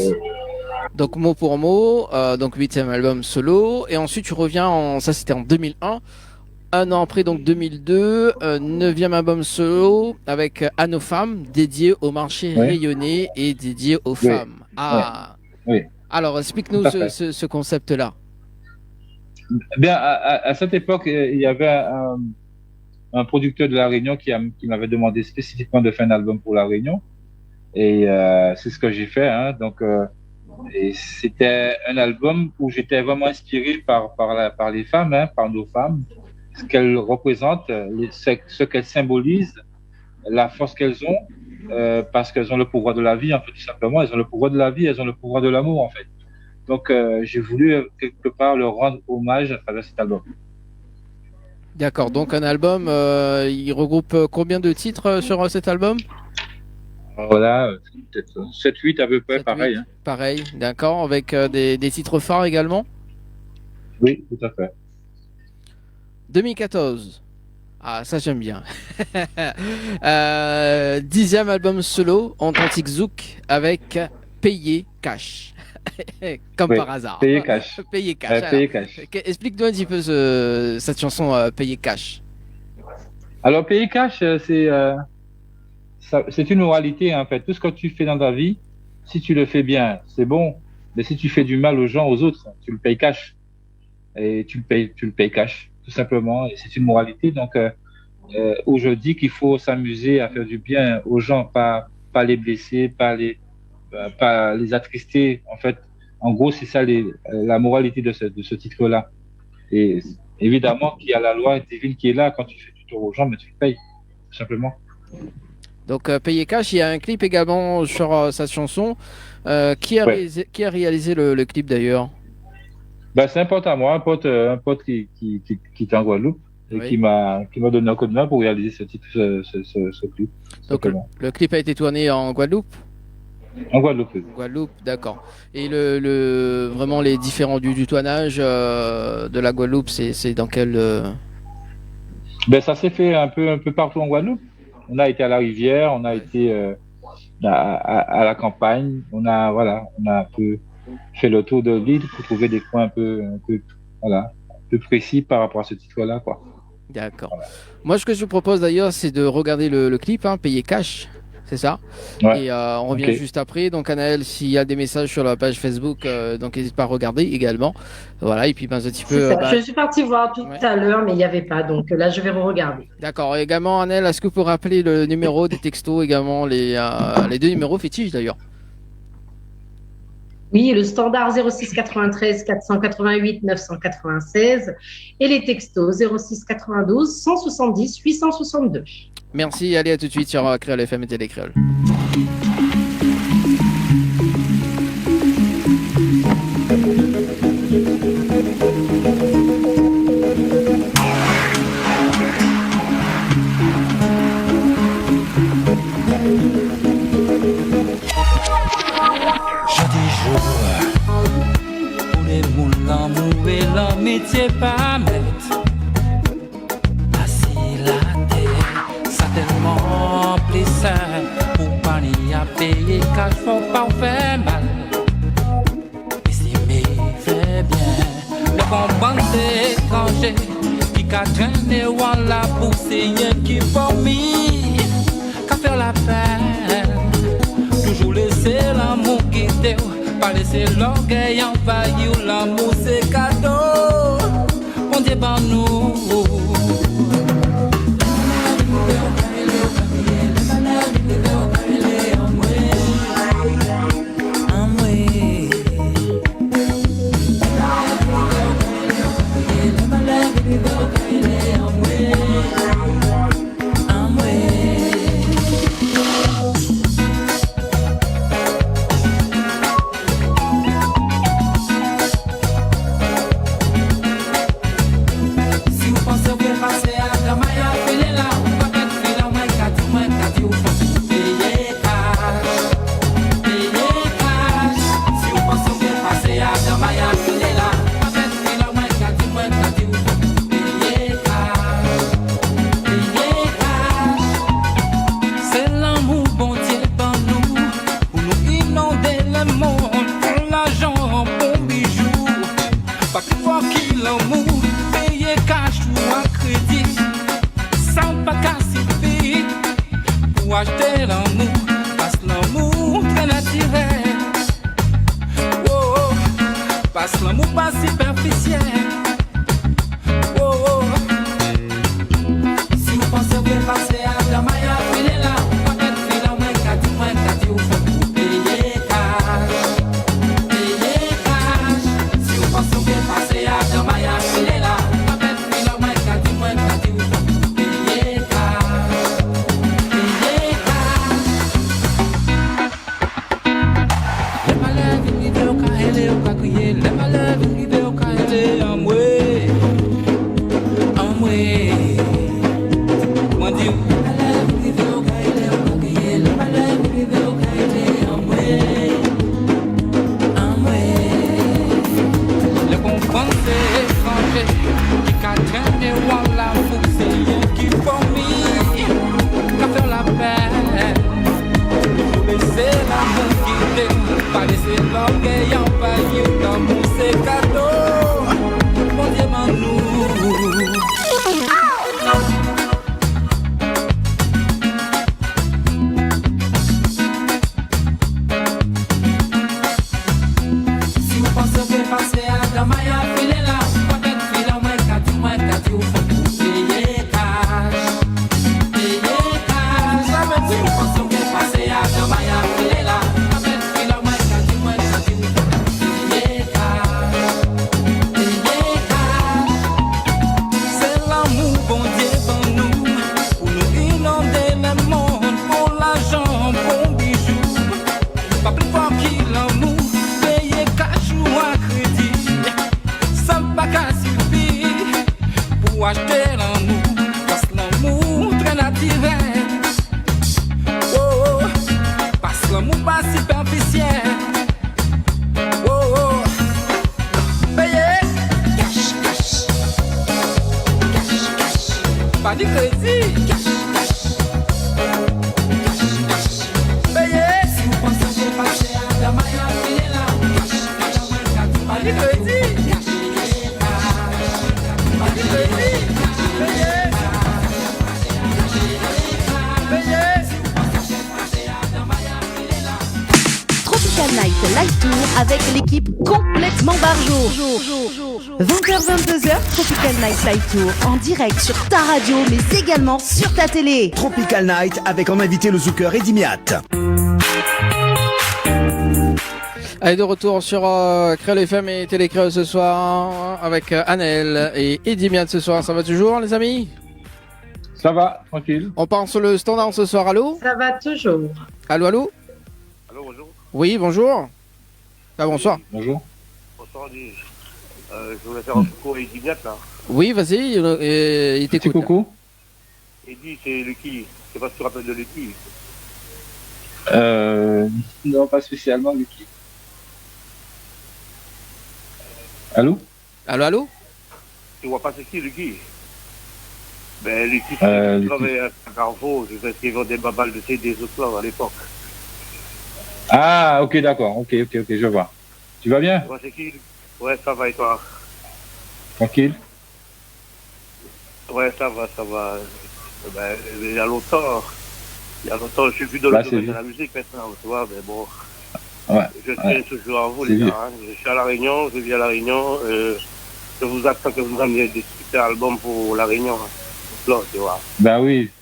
Donc mot pour mot, donc 8e album solo, et ensuite tu reviens ça c'était en 2001. Un an après, donc 2002, 9e album solo avec À nos femmes, dédié au marché rayonné et dédié aux femmes. Ah. Oui. Alors, explique-nous ce concept-là. Bien, à cette époque, il y avait un producteur de La Réunion qui m'avait demandé spécifiquement de faire un album pour La Réunion. Et c'est ce que j'ai fait. Hein. Donc, et c'était un album où j'étais vraiment inspiré par les femmes, hein, par nos femmes. Ce qu'elles représentent, ce qu'elles symbolisent, la force qu'elles ont, parce qu'elles ont le pouvoir de la vie, en fait, tout simplement. Elles ont le pouvoir de la vie, elles ont le pouvoir de l'amour, en fait. Donc, j'ai voulu, quelque part, leur rendre hommage à travers cet album. D'accord, donc un album, il regroupe combien de titres sur cet album? Voilà, peut-être 7-8 à peu près, pareil. Hein. Pareil, d'accord, avec des titres phares également? Oui, tout à fait. 2014. Ah, ça j'aime bien. 10e album solo, Authentic Zouk, avec Payé Cash. Comme par hasard. Payé Cash. Payé Cash. Payé Cash. Explique-nous un petit peu cette chanson Payé Cash. Alors, Payé Cash, c'est une moralité en fait. Tout ce que tu fais dans ta vie, si tu le fais bien, c'est bon. Mais si tu fais du mal aux gens, aux autres, tu le payes cash. Et tu le payes cash, tout simplement, et c'est une moralité. Donc, où je dis qu'il faut s'amuser à faire du bien aux gens, pas les blesser, pas les attrister. En fait, en gros, c'est ça la moralité de ce titre-là. Et évidemment qu'il y a la loi divine qui est là. Quand tu fais du tort aux gens, mais tu le payes, tout simplement. Donc Payé Cash, il y a un clip également sur sa chanson. Qui a réalisé le clip d'ailleurs? C'est un pote à moi, un pote qui est en Guadeloupe et qui m'a donné un coup de main pour réaliser ce clip. Donc le clip a été tourné en Guadeloupe? En Guadeloupe, oui. Guadeloupe, d'accord. Et vraiment les différents du tournage de la Guadeloupe, c'est dans quel ça s'est fait un peu partout en Guadeloupe. On a été à la rivière, on a été à la campagne, on a un peu fait le tour de l'île pour trouver des coins un peu précis par rapport à ce titre-là, quoi. D'accord. Voilà. Moi, ce que je vous propose d'ailleurs, c'est de regarder le clip, Payé Cash, c'est ça. Ouais. Et on revient juste après. Donc, Anaël, s'il y a des messages sur la page Facebook, donc n'hésite pas à regarder également. Voilà. Et puis, un petit peu. Je suis partie voir tout à l'heure, mais il n'y avait pas. Donc là, je vais regarder. D'accord. Et également, Anaël, est-ce que vous pouvez rappeler le numéro des textos également, les deux numéros fétiches d'ailleurs? Oui, le standard 06 93 488 996 et les textos 06 92 170 862. Merci, allez à tout de suite sur Créole FM et Télé Créole. L'amitié pas mettre assis la terre, ça tellement plaisant pour pas n'y à payer car faut pas faire mal. Et si me fait bien, le comprendre étranger qui qu'a traîné ou la poussée qui pour mis qu'à faire la peine, toujours laisser l'amour guider. Pas laisser l'orgueil envahir l'amour, c'est cadeau. Mon Dieu, par nous. pas de crédit. Payez, si vous pensez que passer à la maille, pas de crédit. Pas de crédit. Payez. Tropical Night Live Tour avec l'équipe complètement barjo. 20h-22h, Tropical Night Live Tour en direct sur ta radio mais également sur ta télé. Tropical Night avec en invité le Zouker et Dimiat. Allez, de retour sur Créole FM et Télé Créole ce soir avec Annelle et Edimian ce soir. Ça va toujours, les amis? Ça va, tranquille. On part sur le standard ce soir. Allô? Ça va toujours. Allô, allô? Allô, bonjour. Oui, bonjour. Ah, bonsoir. Bonjour. Bonsoir, je voulais faire un coucou à Eddy Miat, là. Oui, vas-y, il t'écoute. Coucou. Eddy, c'est Lucky. Je sais pas si tu te rappelles de Lucky. Non, pas spécialement, Lucky. Allô? Allô, allô? Tu vois pas c'est qui, Lucky? Ben, Lucky, Lucky. je travaillais à Carrefour. Je faisais des babales de ces des autres là à l'époque. Ah, ok, d'accord. Ok, je vois. Tu vas bien? Tu vois c'est qui? Ouais, ça va et toi? Tranquille. Ouais, ça va. Ben, il y a longtemps, je suis plus dans le domaine de la musique maintenant, tu vois, mais bon. Ouais. Je tiens toujours à vous, les gars. Hein. Je suis à La Réunion, je vis à La Réunion. Je vous attends que vous ameniez des super albums pour La Réunion. Hein. Là, tu vois. Ben oui.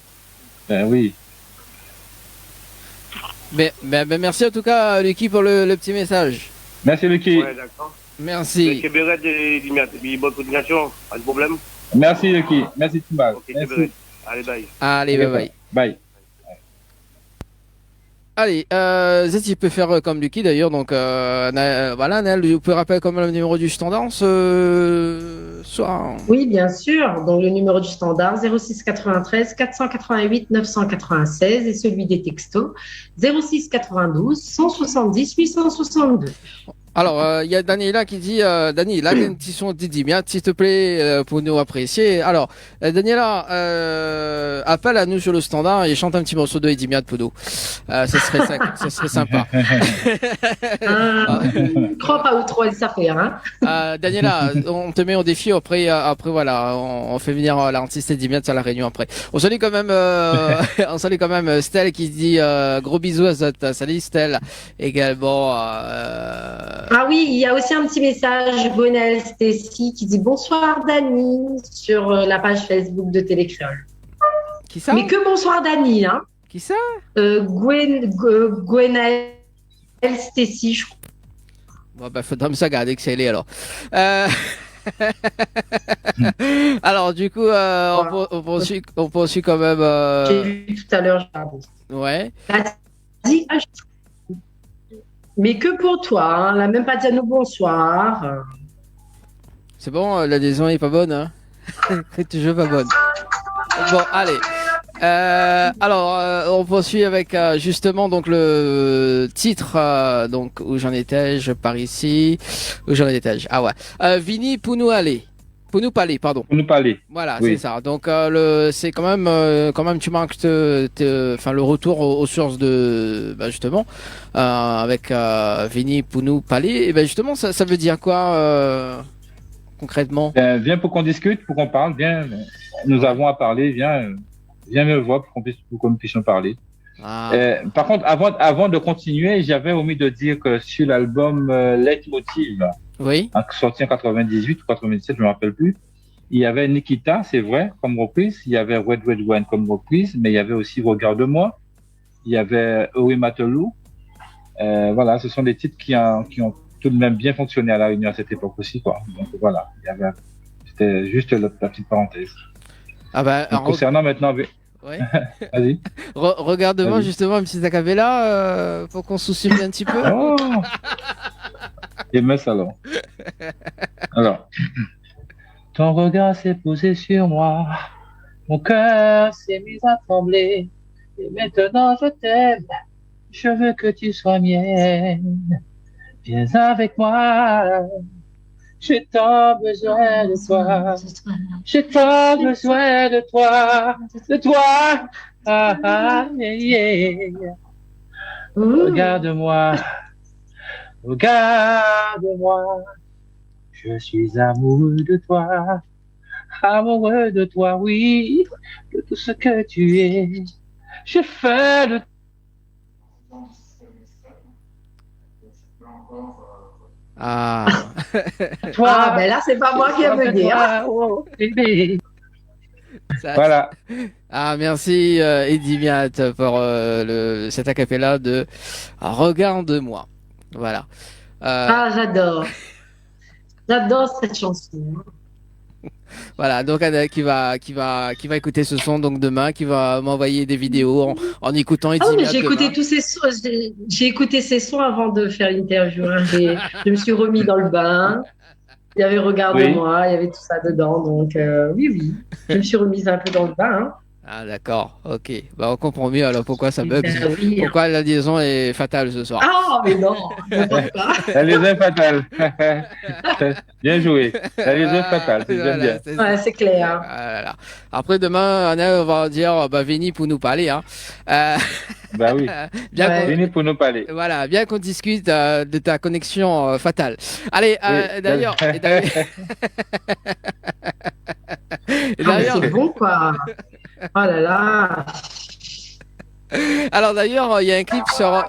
Ben, merci en tout cas, Lucky, pour le petit message. Merci, Lucky. Ouais, d'accord. Merci. Kéberet et bonne continuation, pas de problème. Merci, Lucky. Merci, Timbal. Ok, Kéberet. Allez, bye. Allez, bye. Bye. Allez, Zeti peut faire comme Lucky d'ailleurs, donc voilà, Nel, vous pouvez rappeler comme le numéro du standard ce soir. Oui, bien sûr. Donc le numéro du standard 06 93 488 996 et celui des textos 06 92 170 862. Alors, il y a Daniela qui dit, Dani, la dentition d'Idimiat, s'il te plaît, pour nous apprécier. Alors, Daniela, appelle à nous sur le standard et chante un petit morceau de Idimiat pour nous. Ça serait sympa. Crois pas où trop ça fait, hein. Daniela, on te met au défi après voilà, on fait venir l'artiste Idimiat à la Réunion après. On salue quand même, Stell qui dit, gros bisous à Zot. Salut Stell. Également, Ah oui, il y a aussi un petit message, Gonel Stacy, qui dit bonsoir Dani sur la page Facebook de Télécréole. Qui ça? Mais que bonsoir Dani, hein. Qui ça? Gwenel Stacy, je crois. Bon, bah, faudra me regarder que c'est elle alors. Alors, du coup, on poursuit quand même. J'ai vu tout à l'heure, ouais. Vas-y, mais que pour toi, hein, elle n'a même pas dit à nous bonsoir. C'est bon, l'adhésion est pas bonne, hein. C'est toujours pas bonne. Bon, allez. Alors, on poursuit avec justement donc le titre donc où j'en étais-je par ici, où j'en étais-je. Ah ouais. Vini pour nous aller. Pour nous parler, pardon. Pour nous parler. Voilà, oui. C'est ça. Donc c'est quand même tu marques le retour aux sources de justement avec Vini pour nous parler. Et ben justement ça veut dire quoi concrètement? Viens pour qu'on discute, pour qu'on parle. Viens, nous avons à parler. Viens me voir pour que nous puissions parler. Ah. Par contre, avant de continuer, j'avais omis de dire que sur l'album Leitmotiv, oui, sorti en 98 ou 97, je ne me rappelle plus, il y avait Nikita, c'est vrai, comme reprise, il y avait Red Red Wine comme reprise, mais il y avait aussi Regarde-moi, il y avait Owe Matelou. Voilà, ce sont des titres qui ont tout de même bien fonctionné à La Réunion à cette époque aussi, quoi. Donc voilà, c'était juste la petite parenthèse. Ah bah, donc, concernant maintenant... Ouais. Vas-y. Regarde-moi justement un petit acapella pour qu'on se soucie un petit peu. Oh. Et mes salons. Alors. Ton regard s'est posé sur moi, mon cœur s'est mis à trembler, et maintenant je t'aime, je veux que tu sois mienne. Viens avec moi, J'ai tant besoin de toi. J'ai tant besoin de toi. De toi. Ah, ah, yeah, yeah. Regarde-moi. Regarde-moi. Je suis amoureux de toi. Amoureux de toi, oui. De tout ce que tu es. Je fais le Ah. Ah, ben là, c'est pas moi qui ai bugué. Hein. Oh, bébé. Ça- Voilà. Ah, merci Eddie Miat pour cet acapella de Regarde-moi. Voilà. Ah, j'adore. J'adore cette chanson. Voilà, donc Anna qui va écouter ce son donc demain, qui va m'envoyer des vidéos en écoutant Eddie Ah oui, mais Miat j'ai écouté demain. tous ces sons. J'ai écouté ces sons avant de faire l'interview. Hein. Je me suis remis dans le bain. Il y avait Regarde-moi, il y avait tout ça dedans. Donc, oui. Je me suis remise un peu dans le bain. Hein. Ah d'accord, ok. Bah on comprend mieux alors pourquoi ça bug. Oui. Pourquoi la liaison est fatale ce soir. Ah, mais non, n'importe quoi. La liaison est fatale. Bien joué. La liaison est fatale, c'est Voilà, bien. c'est ça. Ouais, c'est clair. Ah là là. Après demain, Anna on va dire bah Vini pour nous parler. Hein. Bah oui. Bien Ouais. qu'on- Venez pour nous parler. Voilà, bien qu'on discute de ta connexion fatale. Allez, Oui, d'ailleurs, et Ah, mais d'ailleurs, c'est bon, quoi. Oh là là. alors d'ailleurs, il y a un clip sur.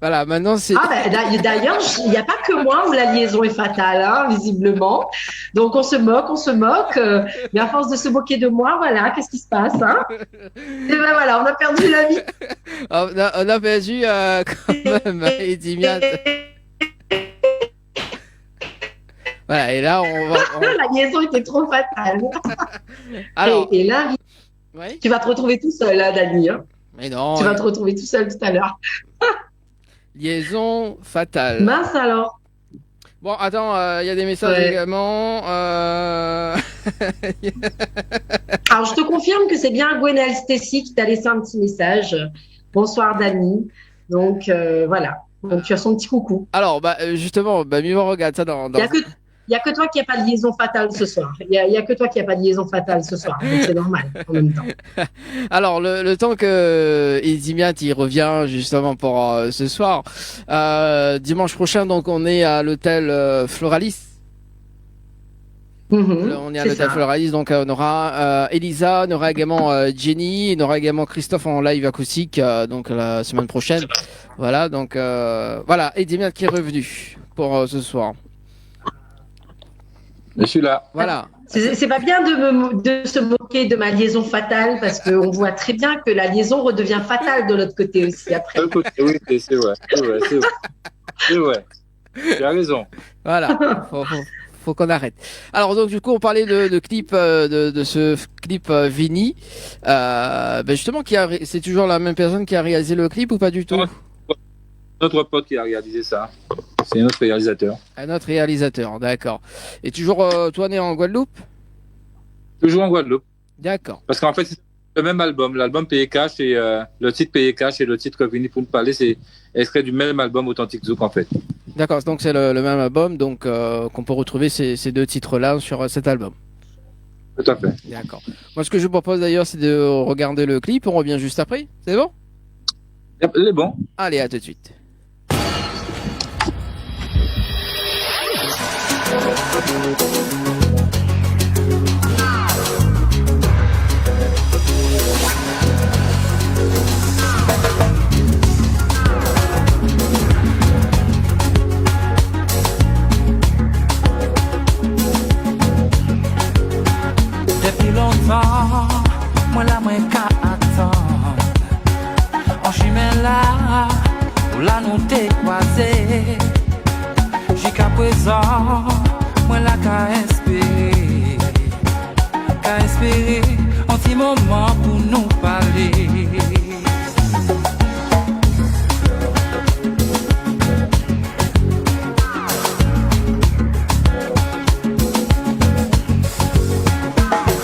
Voilà, maintenant c'est. Ah, ben, d'ailleurs, il n'y a pas que moi où la liaison est fatale, hein, visiblement. Donc, on se moque. Mais à force de se moquer de moi, voilà, qu'est-ce qui se passe, hein? Et ben voilà, on a perdu l'ami. On a perdu quand même Eddie Miat. Voilà, et là on va. La liaison était trop fatale. Alors, Et là, ouais, tu vas te retrouver tout seul, hein, Dani. Hein. mais non, Tu vas te retrouver tout seul tout à l'heure. liaison fatale. Mince alors. Bon, attends, il y a des messages Ouais. également. Alors, je te confirme que c'est bien Gwenelle Stacy qui t'a laissé un petit message. Bonsoir, Dani. Donc, voilà. Donc, tu as son petit coucou. Alors, bah, justement, bah, mieux regarde ça dans. Il n'y a que toi qui n'as pas de liaison fatale ce soir. Il y a que toi qui n'as pas de liaison fatale ce soir. Donc, c'est normal en même temps. Alors, le temps que Eddie Miat il revient justement pour ce soir, dimanche prochain, donc on est à l'hôtel Floralis. On est à c'est l'hôtel ça. Floralis, donc on aura Elisa, on aura également Jenny, on aura également Christophe en live acoustique, donc la semaine prochaine. Voilà, donc voilà, Eddie Miat qui est revenu pour ce soir. Je suis là. Voilà. C'est pas bien de se moquer de ma liaison fatale parce qu'on voit très bien que la liaison redevient fatale de l'autre côté aussi après. Oui, c'est vrai. C'est vrai. Tu as raison. Voilà, faut qu'on arrête. Alors donc du coup on parlait de clip de ce clip Vini, ben justement c'est toujours la même personne qui a réalisé le clip ou pas du tout? Notre pote qui a réalisé ça. C'est notre réalisateur. Un autre réalisateur, d'accord. Et toujours toi né en Guadeloupe? Toujours en Guadeloupe. D'accord. Parce qu'en fait, c'est le même album. L'album Payé Cash et le titre Payé Cash et le titre Vini pour nous parler, c'est extrait du même album Authentique Zouk en fait. D'accord, donc c'est le même album, donc qu'on peut retrouver ces deux titres-là sur cet album. Tout à fait. D'accord. Moi ce que je vous propose d'ailleurs c'est de regarder le clip, on revient juste après, c'est bon? C'est bon. Allez, à tout de suite. Depuis longtemps, moi la moins qu'à attendre. En chemin là, où la nous t'es croisé. Jusqu'à présent, moi la qu'à espérer un petit moment pour nous parler.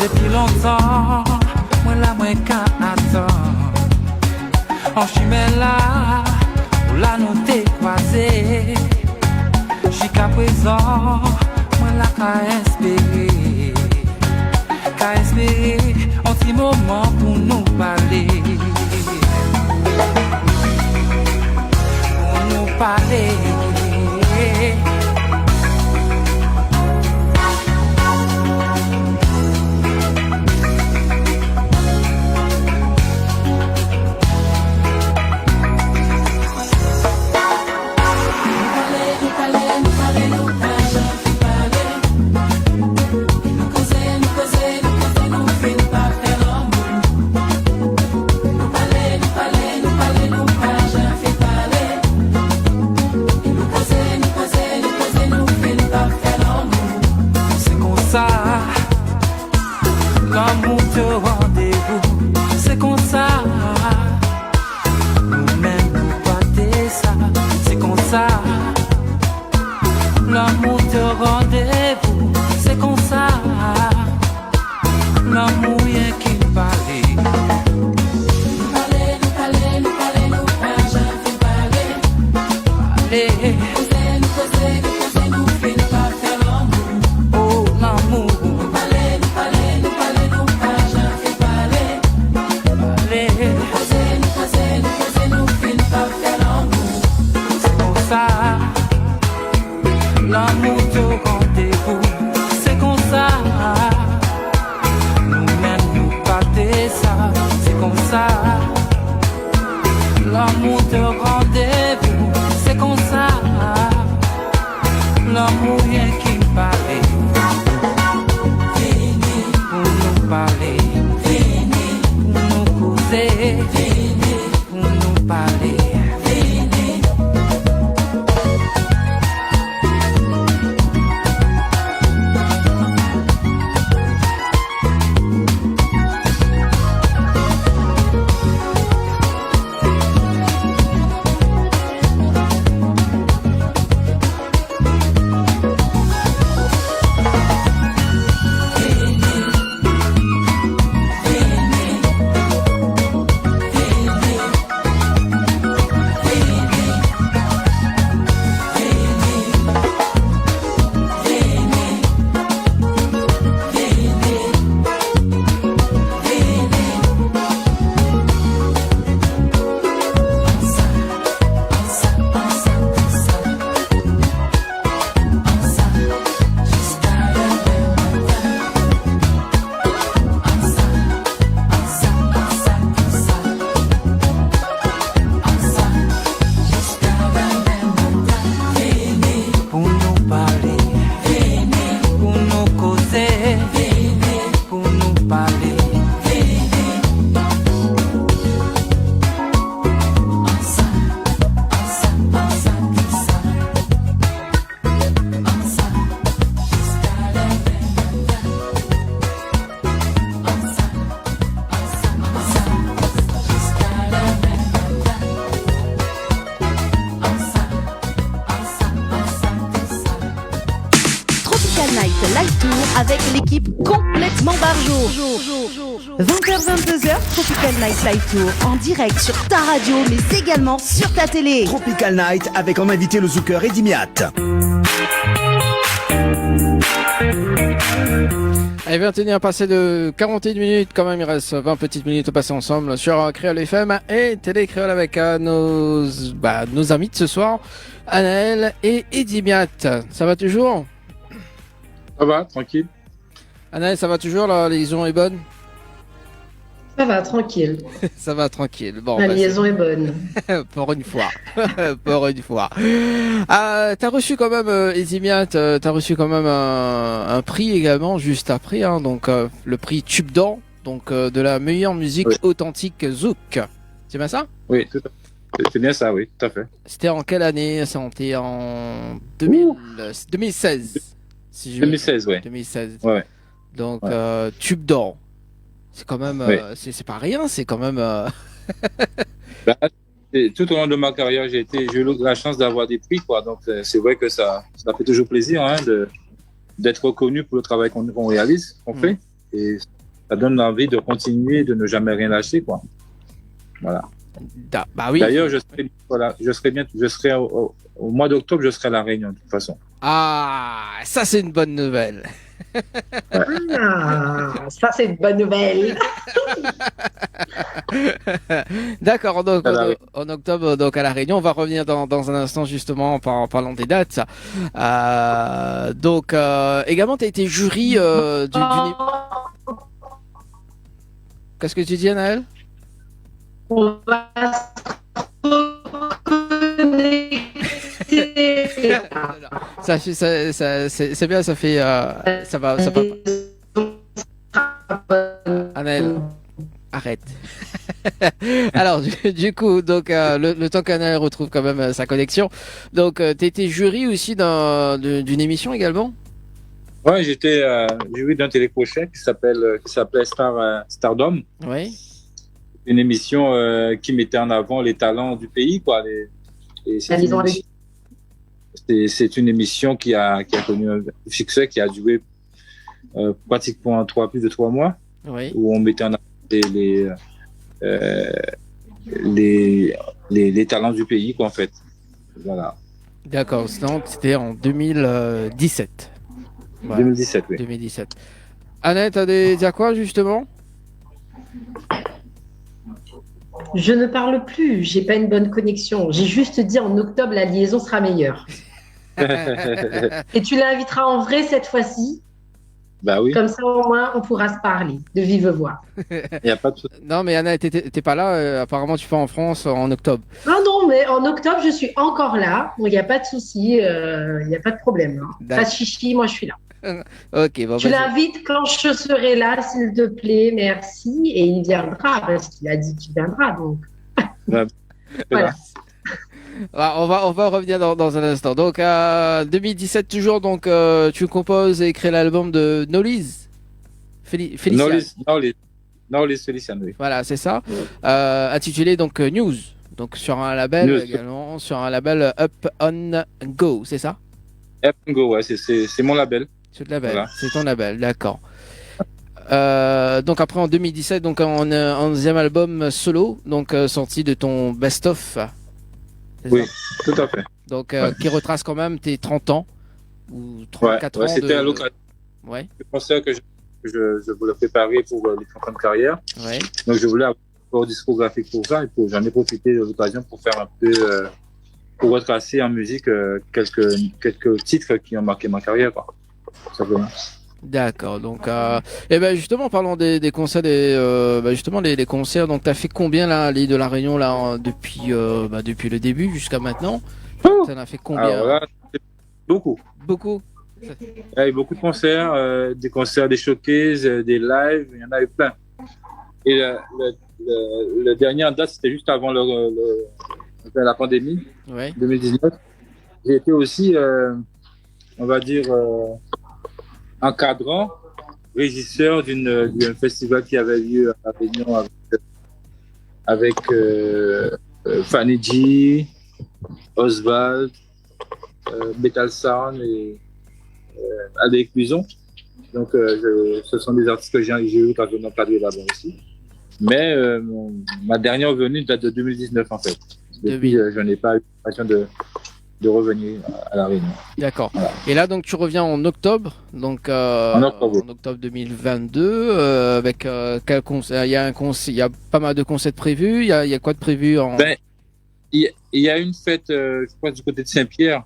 Depuis longtemps, moi la moins qu'à attendre. En chemin là, où la nous t'es croisé. Jusqu'à présent, moi qu'à espérer un petit moment pour nous parler. Pour nous parler. L'amour de rendez-vous, c'est comme ça. Nous-mêmes nous battons ça, c'est comme ça. L'amour de rendez-vous, c'est comme ça. L'amour rien qu'il parlait. Nous parler, nous parler, nous parler, nous faire, j'en fais parler. Parler. Nous causer, nous causer, nous fait ne pas faire l'amour. Oh, l'amour. L'amour de rendez-vous, c'est comme ça. Nous-mêmes nous battons ça, c'est comme ça. L'amour de rendez-vous, c'est comme ça. L'amour rien qui parlait. Vini pour nous parler. Vini pour nous causer. Vini pour nous parler. Avec l'équipe complètement barjo. 20h-22h, Tropical Night Live Tour en direct sur ta radio mais également sur ta télé. Tropical Night avec en invité le zouker Eddy Miat. Allez, 21 passé de 41 minutes quand même, il reste 20 petites minutes à passer ensemble sur Créole FM et Télé Créole avec nos amis de ce soir, Anaël et Eddy Miat. Ça va toujours? Ça va, tranquille. Anaël, ça va toujours? La liaison est bonne? Ça va, tranquille. Ça va, tranquille. Bon, la liaison est bonne. Pour une fois. Pour une fois. T'as reçu quand même, Eddy Miat, t'as reçu quand même un prix également, juste après, hein, donc le prix Tube d'Or, donc de la meilleure musique authentique Zouk. C'est bien ça? Oui, tout à fait. C'est bien ça, oui, tout à fait. C'était en quelle année? C'était en 2016. Si 2016, oui. 2016. Ouais. Donc, Tube d'Or. C'est quand même, c'est pas rien, c'est quand même. Tout au long de ma carrière, j'ai eu la chance d'avoir des prix, quoi. Donc, c'est vrai que ça fait toujours plaisir, hein, d'être reconnu pour le travail qu'on réalise, qu'on fait. Et ça donne envie de continuer, de ne jamais rien lâcher, quoi. Voilà. Bah oui. D'ailleurs, je serai au mois d'octobre, je serai à La Réunion, de toute façon. Ah, ça c'est une bonne nouvelle. Ah, ça, c'est une bonne nouvelle. D'accord, donc Ah bah oui. en octobre, donc à La Réunion, on va revenir dans un instant justement en parlant des dates. Donc également, tu as été jury Qu'est-ce que tu dis, Anaël? On va se C'est bien, ça fait ça va. Anaël, arrête. Alors du coup, donc le temps qu'Anaël retrouve quand même sa connexion. Donc tu étais jury aussi d'une émission également. Ouais, j'étais jury d'un télécrochet qui s'appelait Stardom. Oui. Une émission qui mettait en avant les talents du pays, quoi. C'est une émission qui a connu un succès, qui a duré pratiquement plus de 3 mois, oui. Où on mettait en avant les talents du pays, quoi, en fait. Voilà. D'accord, donc c'était en 2017. Voilà. 2017, oui. 2017. Annette, t'as dit à quoi justement? Je ne parle plus, j'ai pas une bonne connexion. J'ai juste dit en octobre, la liaison sera meilleure. Et tu l'inviteras en vrai cette fois-ci. Bah oui. Comme ça, au moins, on pourra se parler de vive voix. Y a pas de... Non, mais Anna, t'es pas là. Apparemment, tu pars en France en octobre. Non, mais en octobre, je suis encore là. Bon, il n'y a pas de souci, il n'y a pas de problème. Hein. Pas de chichi, moi, je suis là. Ok, bon, tu l'invites quand je serai là, s'il te plaît, merci. Et il viendra, parce qu'il a dit qu'il viendra. Donc. Ouais, voilà. On va revenir dans un instant. Donc, 2017 toujours, donc tu composes et crées l'album de Knowless Felician. Knowless Felician, oui. Voilà, c'est ça. Intitulé donc News. Donc sur un label également, sur un label Up On Go, c'est ça? Up On Go, ouais, c'est mon label. C'est le label, voilà. C'est ton label, d'accord. Donc après en 2017, donc en deuxième album solo, donc sorti de ton best-of. Oui, tout à fait. Donc, qui retrace quand même tes 30 ans ou 34 ans. C'était à l'occasion. Ouais. Je pensais que je voulais préparer pour les 30 ans de carrière. Ouais. Donc, je voulais avoir un discographique pour ça et j'en ai profité de l'occasion pour faire un peu, pour retracer en musique quelques titres qui ont marqué ma carrière, quoi. Tout simplement. D'accord, donc et ben justement parlons des concerts, justement les concerts. Donc t'as fait combien là, l'île de la Réunion là depuis le début jusqu'à maintenant? T'en as fait combien? Alors là, beaucoup. Beaucoup. Il y a eu beaucoup de concerts, des concerts, des showcases, des lives, il y en a eu plein. Et le dernier en date, c'était juste avant la pandémie, ouais. 2019. J'ai été aussi, on va dire, encadrant, régisseur d'un festival qui avait lieu à La Réunion avec Fanny G, Oswald, Metal Sound et Adèle Cuison. Donc, ce sont des artistes que j'ai eu quand je m'encadrais là-bas aussi. Mais ma dernière venue date de 2019 en fait. Depuis, je n'ai pas eu l'occasion de revenir à La Réunion. D'accord. Voilà. Et là, donc, tu reviens en octobre, donc en octobre 2022, avec quel concert? Il y a pas mal de concerts prévus. Il y a quoi de prévu en... il y a une fête, je crois, du côté de Saint-Pierre.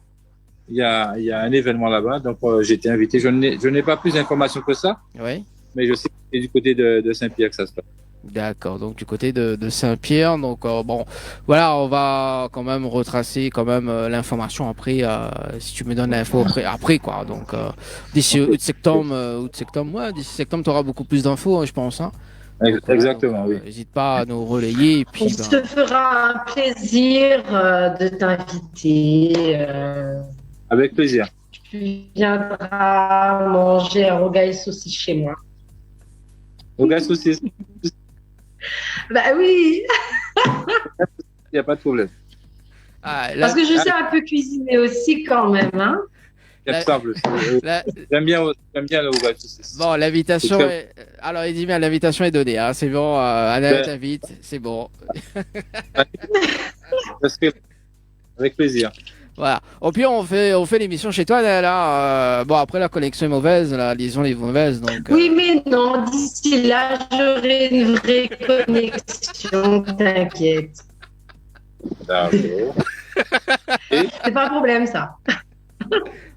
Il y a un événement là-bas, donc j'ai été invité. Je n'ai pas plus d'informations que ça. Oui. Mais je sais que c'est du côté de Saint-Pierre que ça se passe. D'accord, donc du côté de Saint-Pierre, donc bon, voilà, on va quand même retracer quand même l'information après, si tu me donnes l'info après quoi, donc d'ici août septembre, d'ici septembre, tu auras beaucoup plus d'infos, je pense, hein. Donc, exactement, oui. N'hésite pas à nous relayer. Et puis, on se fera un plaisir de t'inviter. Avec plaisir. Tu viendras manger un rogaille saucisse chez moi. Rogaille saucisse. Bah oui. Il n'y a pas de problème. Parce que je sais un peu cuisiner aussi quand même, hein. J'aime bien le rogaille saucisse. Bon, l'invitation est... Alors, Edimia, l'invitation est donnée, hein. C'est bon, Anna t'invite, c'est bon. Avec plaisir. Voilà. Au pire, on fait l'émission chez toi, là. Bon, après, la connexion est mauvaise, la liaison est mauvaise, donc. Oui, mais non, d'ici là, j'aurai une vraie connexion, t'inquiète. D'accord. C'est pas un problème, ça.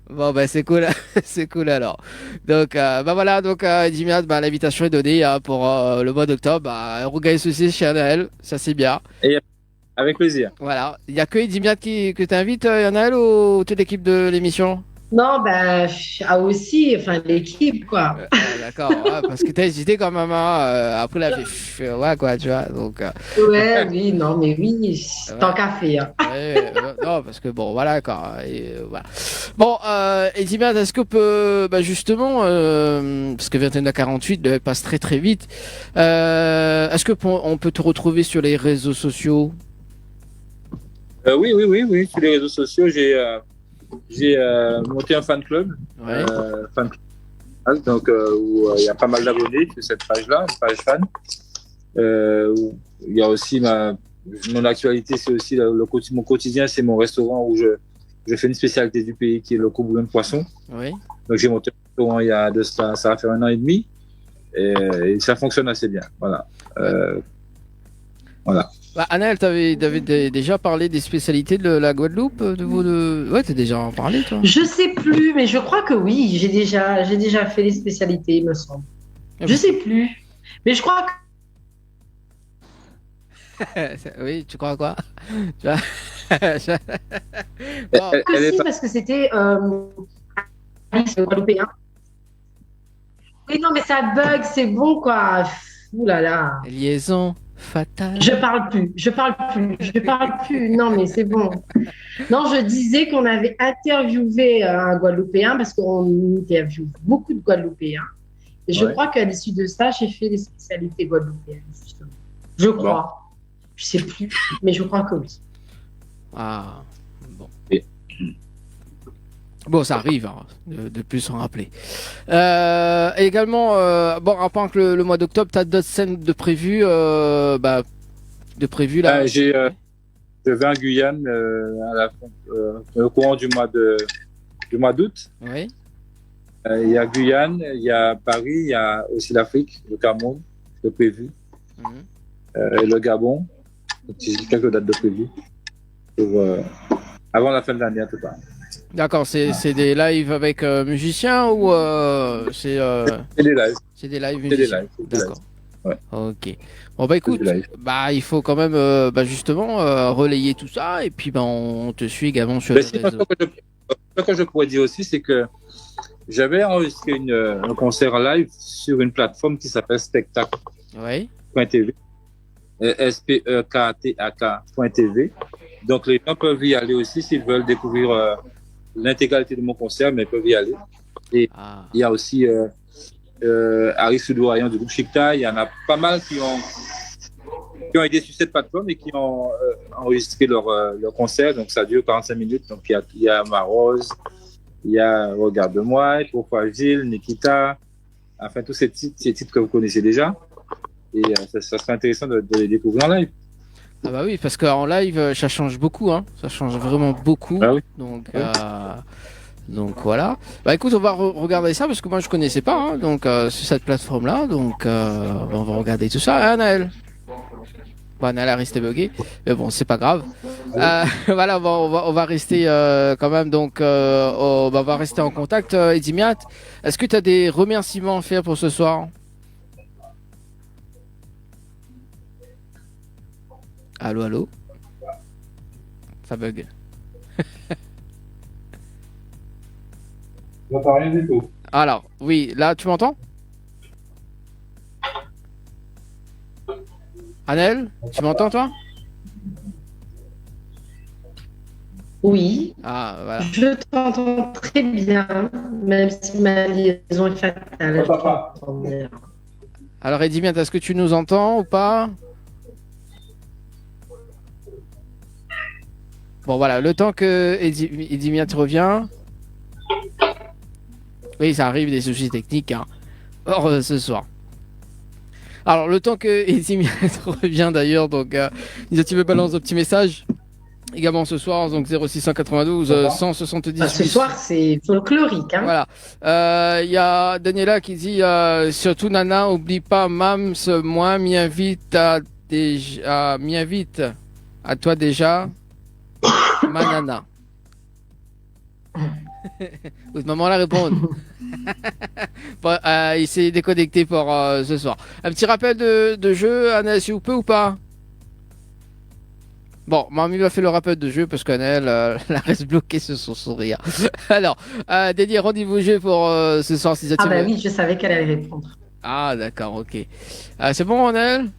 Bon, bah, c'est cool, c'est cool alors. Donc, bah voilà, donc, Edimiat, bah, l'invitation est donnée pour le mois d'octobre. Bah, regagner ceci chez Anaël, ça c'est bien. Et avec plaisir. Voilà. Il n'y a que Edimiat que tu invites, Anaël, ou toute l'équipe de l'émission? Non, bah, aussi, enfin, l'équipe, quoi. D'accord, ouais, parce que t'as hésité quand même, hein, après la ouais, quoi, tu vois, donc... Ouais, oui, non, mais oui, tant qu'à faire. Non, parce que bon, voilà, quoi, et, voilà. Bon, Edimiat, est-ce qu'on peut, bah, justement, parce que 21h48 passe très très vite, est-ce que on peut te retrouver sur les réseaux sociaux? Oui, sur les réseaux sociaux, j'ai monté un fan club. Ouais. Donc, où il y a pas mal d'abonnés sur cette page-là, une page fan. Où il y a aussi mon actualité, c'est aussi mon quotidien, c'est mon restaurant où je fais une spécialité du pays qui est le bouillon de poisson. Oui. Donc, j'ai monté un restaurant il y a ça va faire 1 an et demi. Et ça fonctionne assez bien. Voilà. Voilà. Bah, Anaël, t'avais déjà parlé des spécialités de la Guadeloupe, Ouais, t'as déjà en parlé, toi. Je sais plus, mais je crois que oui, j'ai déjà fait les spécialités, il me semble. Je sais plus, mais je crois que... Oui, tu crois quoi? Tu vois si, parce que c'était guadeloupéen. Oui, non, mais ça bug, c'est bon, quoi. Ouh là là. Liaison fatale. Je parle plus. Non, mais c'est bon. Non, je disais qu'on avait interviewé un Guadeloupéen parce qu'on interviewe beaucoup de Guadeloupéens. Et je crois qu'à l'issue de ça, j'ai fait les spécialités guadeloupéennes, justement. Je crois. Bon. Je sais plus, mais je crois que oui. Ah, bon. Bon, ça arrive, hein, de plus s'en rappeler. Et également, bon, rapport avec le mois d'octobre, tu as d'autres scènes de prévues là. Je vais en Guyane au courant du mois d'août. Oui. Il y a Guyane, il y a Paris, il y a aussi l'Afrique, le Cameroun, de prévu. Et le Gabon. J'ai quelques dates de prévues avant la fin de l'année, en tout cas. D'accord, c'est des lives avec musiciens ou c'est des lives. C'est des lives musiciens. D'accord. Ouais. Ok. Bon bah écoute, bah il faut quand même justement relayer tout ça et puis on te suit également sur les réseaux. Ce que je pourrais dire aussi, c'est que j'avais enregistré un concert live sur une plateforme qui s'appelle spectacle.tv. spektak.tv. Donc les gens peuvent y aller aussi s'ils veulent découvrir l'intégralité de mon concert, mais ils peuvent y aller. Et il y a aussi Harry Soudouarian du groupe Chicta. Il y en a pas mal qui ont aidé sur cette plateforme et qui ont enregistré leur concert. Donc ça dure 45 minutes. Donc il y a Marose, il y a Regarde-moi, Pourquoi Gilles, Nikita, enfin tous ces titres que vous connaissez déjà. Et ça serait intéressant de les découvrir en live. Ah bah oui, parce qu'en live, ça change beaucoup, hein. Ça change vraiment beaucoup. Ah oui. Donc voilà. Bah écoute, on va regarder ça parce que moi je connaissais pas, hein, donc sur cette plateforme-là. Donc on va regarder tout ça, hein, Naël. Bon, Naël a resté bugué, mais bon, c'est pas grave. Voilà, on va rester quand même, donc on va rester en contact. Edimiat, est-ce que tu as des remerciements à faire pour ce soir? Allô? Ça bug. Je n'entends rien du tout. Alors, oui, là, tu m'entends? Anel, tu m'entends, toi? Oui. Ah, voilà. Je t'entends très bien, même si ma liaison est fatale. Alors, Edimiat, est-ce que tu nous entends ou pas? Bon, voilà, le temps que Edimiat revient. Oui, ça arrive, des soucis techniques, hein. Or, ce soir. Alors, le temps que Edimiat revient d'ailleurs, donc, tu me balances un petit message. Également ce soir, donc 0692 170. Ce soir, c'est folklorique. Hein. Voilà. Il y a Daniela qui dit surtout Nana, oublie pas Mams, moi m'y invite m'y invite à toi déjà, ma Nana. Vous maman la répondre. Bon, il s'est déconnecté pour ce soir. Un petit rappel de jeu, Anna, si vous pouvez ou pas? Bon, Mamie va faire le rappel de jeu parce qu'Annelle la reste bloquée sur son sourire. Alors, Dédie, rendez-vous jeu pour ce soir. Si ah bah oui, je savais qu'elle allait répondre. Ah d'accord, ok. C'est bon, Annelle?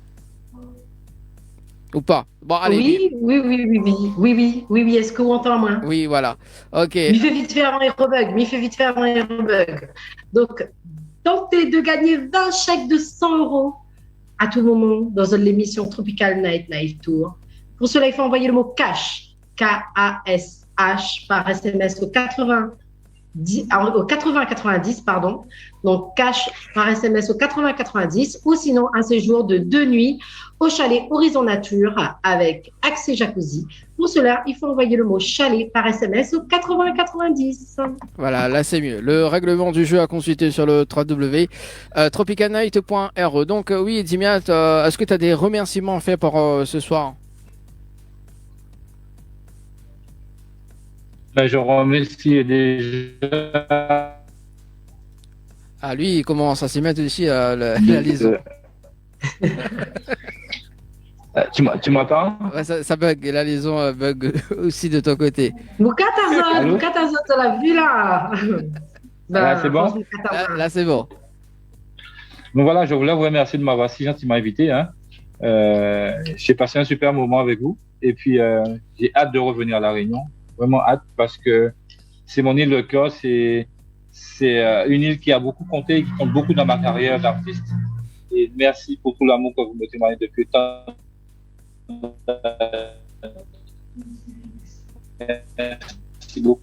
Ou pas? Bon, allez. Oui. Est-ce qu'on entend moins? Oui, voilà. Ok. Il fait vite fait avant les rebugs. Donc, tentez de gagner 20 chèques de 100 € à tout moment dans l'émission Tropical Night Live Tour. Pour cela, il faut envoyer le mot cash, K-A-S-H, par SMS au 80-90, pardon. Donc, cash par SMS au 80-90 ou sinon un séjour de 2 nuits au chalet Horizon Nature avec accès jacuzzi. Pour cela, il faut envoyer le mot chalet par SMS au 80-90. Voilà, là c'est mieux. Le règlement du jeu à consulter sur le www.tropicalnight.re. Donc oui, Dimiat, est-ce que tu as des remerciements faits pour ce soir? Ben, je remercie déjà. Ah, lui, il commence à s'y mettre aussi la liaison. Tu m'entends? Ouais, ça bug, la liaison bug aussi de ton côté. Moukatazot, tu l'as vu là. Là, c'est bon? Là, c'est bon. Donc voilà, je voulais vous remercier de m'avoir si gentiment invité. Hein. J'ai passé un super moment avec vous. Et puis, j'ai hâte de revenir à La Réunion. Vraiment hâte parce que c'est mon île de cœur. C'est une île qui a beaucoup compté et qui compte beaucoup dans ma carrière d'artiste. Et merci pour tout l'amour que vous me témoignez depuis tant. Merci beaucoup.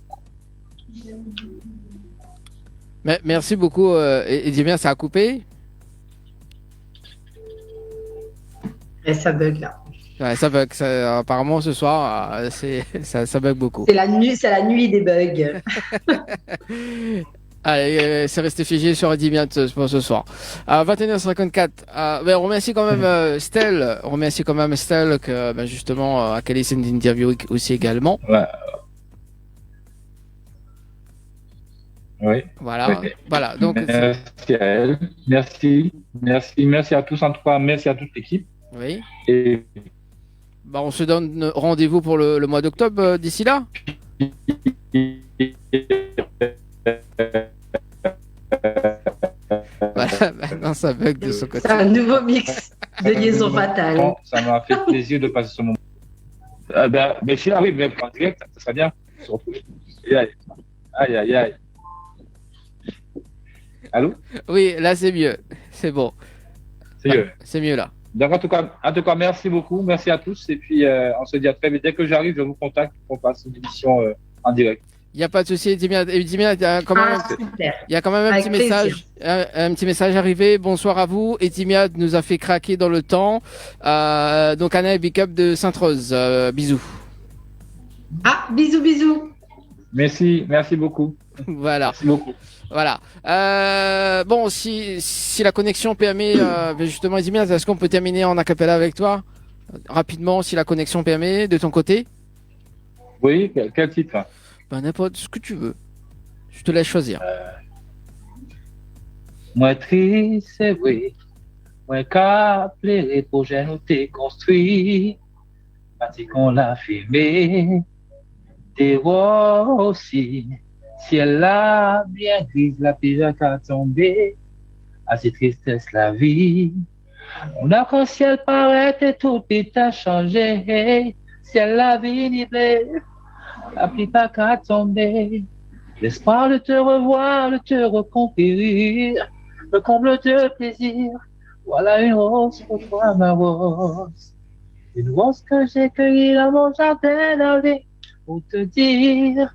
Merci beaucoup. Et dis bien, ça a coupé? Et ça bug là. Ouais, ça bug. Apparemment, ce soir, ça bug beaucoup. C'est la nuit des bugs. Allez, c'est resté figé sur Dimiat pour ce soir. 21h54. On remercie quand même Stell. On remercie quand même Stell que justement à quelle scène d'interview aussi également. Ouais. Oui. Voilà. Oui. Voilà. Donc. Merci à elle. Merci à tous en tout cas. Merci à toute l'équipe. Oui. Et on se donne rendez-vous pour le mois d'octobre d'ici là. Voilà, maintenant ça bug de ce côté. C'est un nouveau mix de liaison fatale. Ça m'a fait plaisir de passer ce moment. Mais si là, oui, mais en direct, ça serait bien. Aïe. Allô? Oui, là c'est mieux. C'est bon. C'est mieux. C'est mieux là. Donc en tout cas, merci beaucoup, merci à tous. Et puis on se dit à très vite. Dès que j'arrive, je vous contacte pour passer une émission en direct. Il n'y a pas de souci, Dimiat. Il y a quand même, un petit message arrivé. Bonsoir à vous. Et Dimiat nous a fait craquer dans le temps. Donc Anna et Big Up de Sainte-Rose. Bisous. Ah, bisous. Merci beaucoup. Voilà. Merci beaucoup. Voilà. Bon, si la connexion permet, justement, Dimiat, est-ce qu'on peut terminer en acapella avec toi rapidement, si la connexion permet, de ton côté? Oui, quel titre? N'importe ce que tu veux. Je te laisse choisir. Moi triste, c'est vrai. Moi qu'à pleurer pour j'ai nous t'ai construit. Bâti qu'on l'a filmé. Des rois aussi. Ciel là, bien grise, la pluie a tombé. À cette tristesse la vie. On a qu'un ciel paraît et tout a changé. Ciel la vie n'y plaît. La pluie pas qu'à tomber. L'espoir de te revoir, de te reconquérir, me comble de plaisir. Voilà une rose pour toi, ma rose. Une rose que j'ai cueillie dans mon jardin d'Alvé pour te dire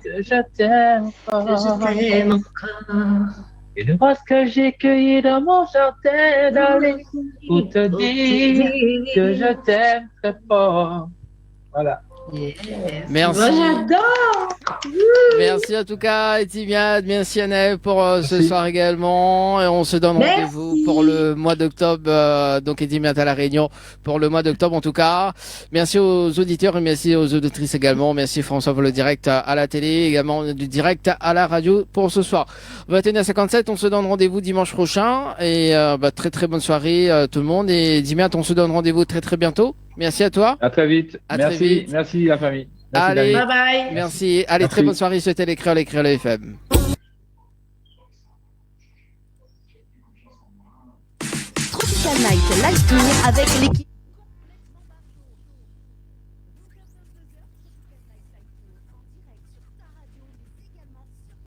que je t'aime encore. Une rose que j'ai cueillie dans mon jardin d'Alvé pour te dire que je t'aime très fort. Voilà. Merci. Moi, j'adore. Merci en tout cas, Etimiad. Merci Annelle pour ce soir également. Et on se donne Merci. rendez-vous pour le mois d'octobre. Donc Etimiad à La Réunion pour le mois d'octobre en tout cas. Merci aux auditeurs et merci aux auditrices également. Merci François pour le direct à la télé, également du direct à la radio pour ce soir. 21h57, on se donne rendez-vous dimanche prochain. Et très très bonne soirée tout le monde. Et Etimiad, on se donne rendez-vous très très bientôt. Merci à toi. À très vite. À merci, très vite. merci la famille. Merci, Allez, Dani. Bye bye. merci. Allez, très Merci. bonne soirée. C'était les Créoles FM. Tropical Night Live Tour avec l'équipe.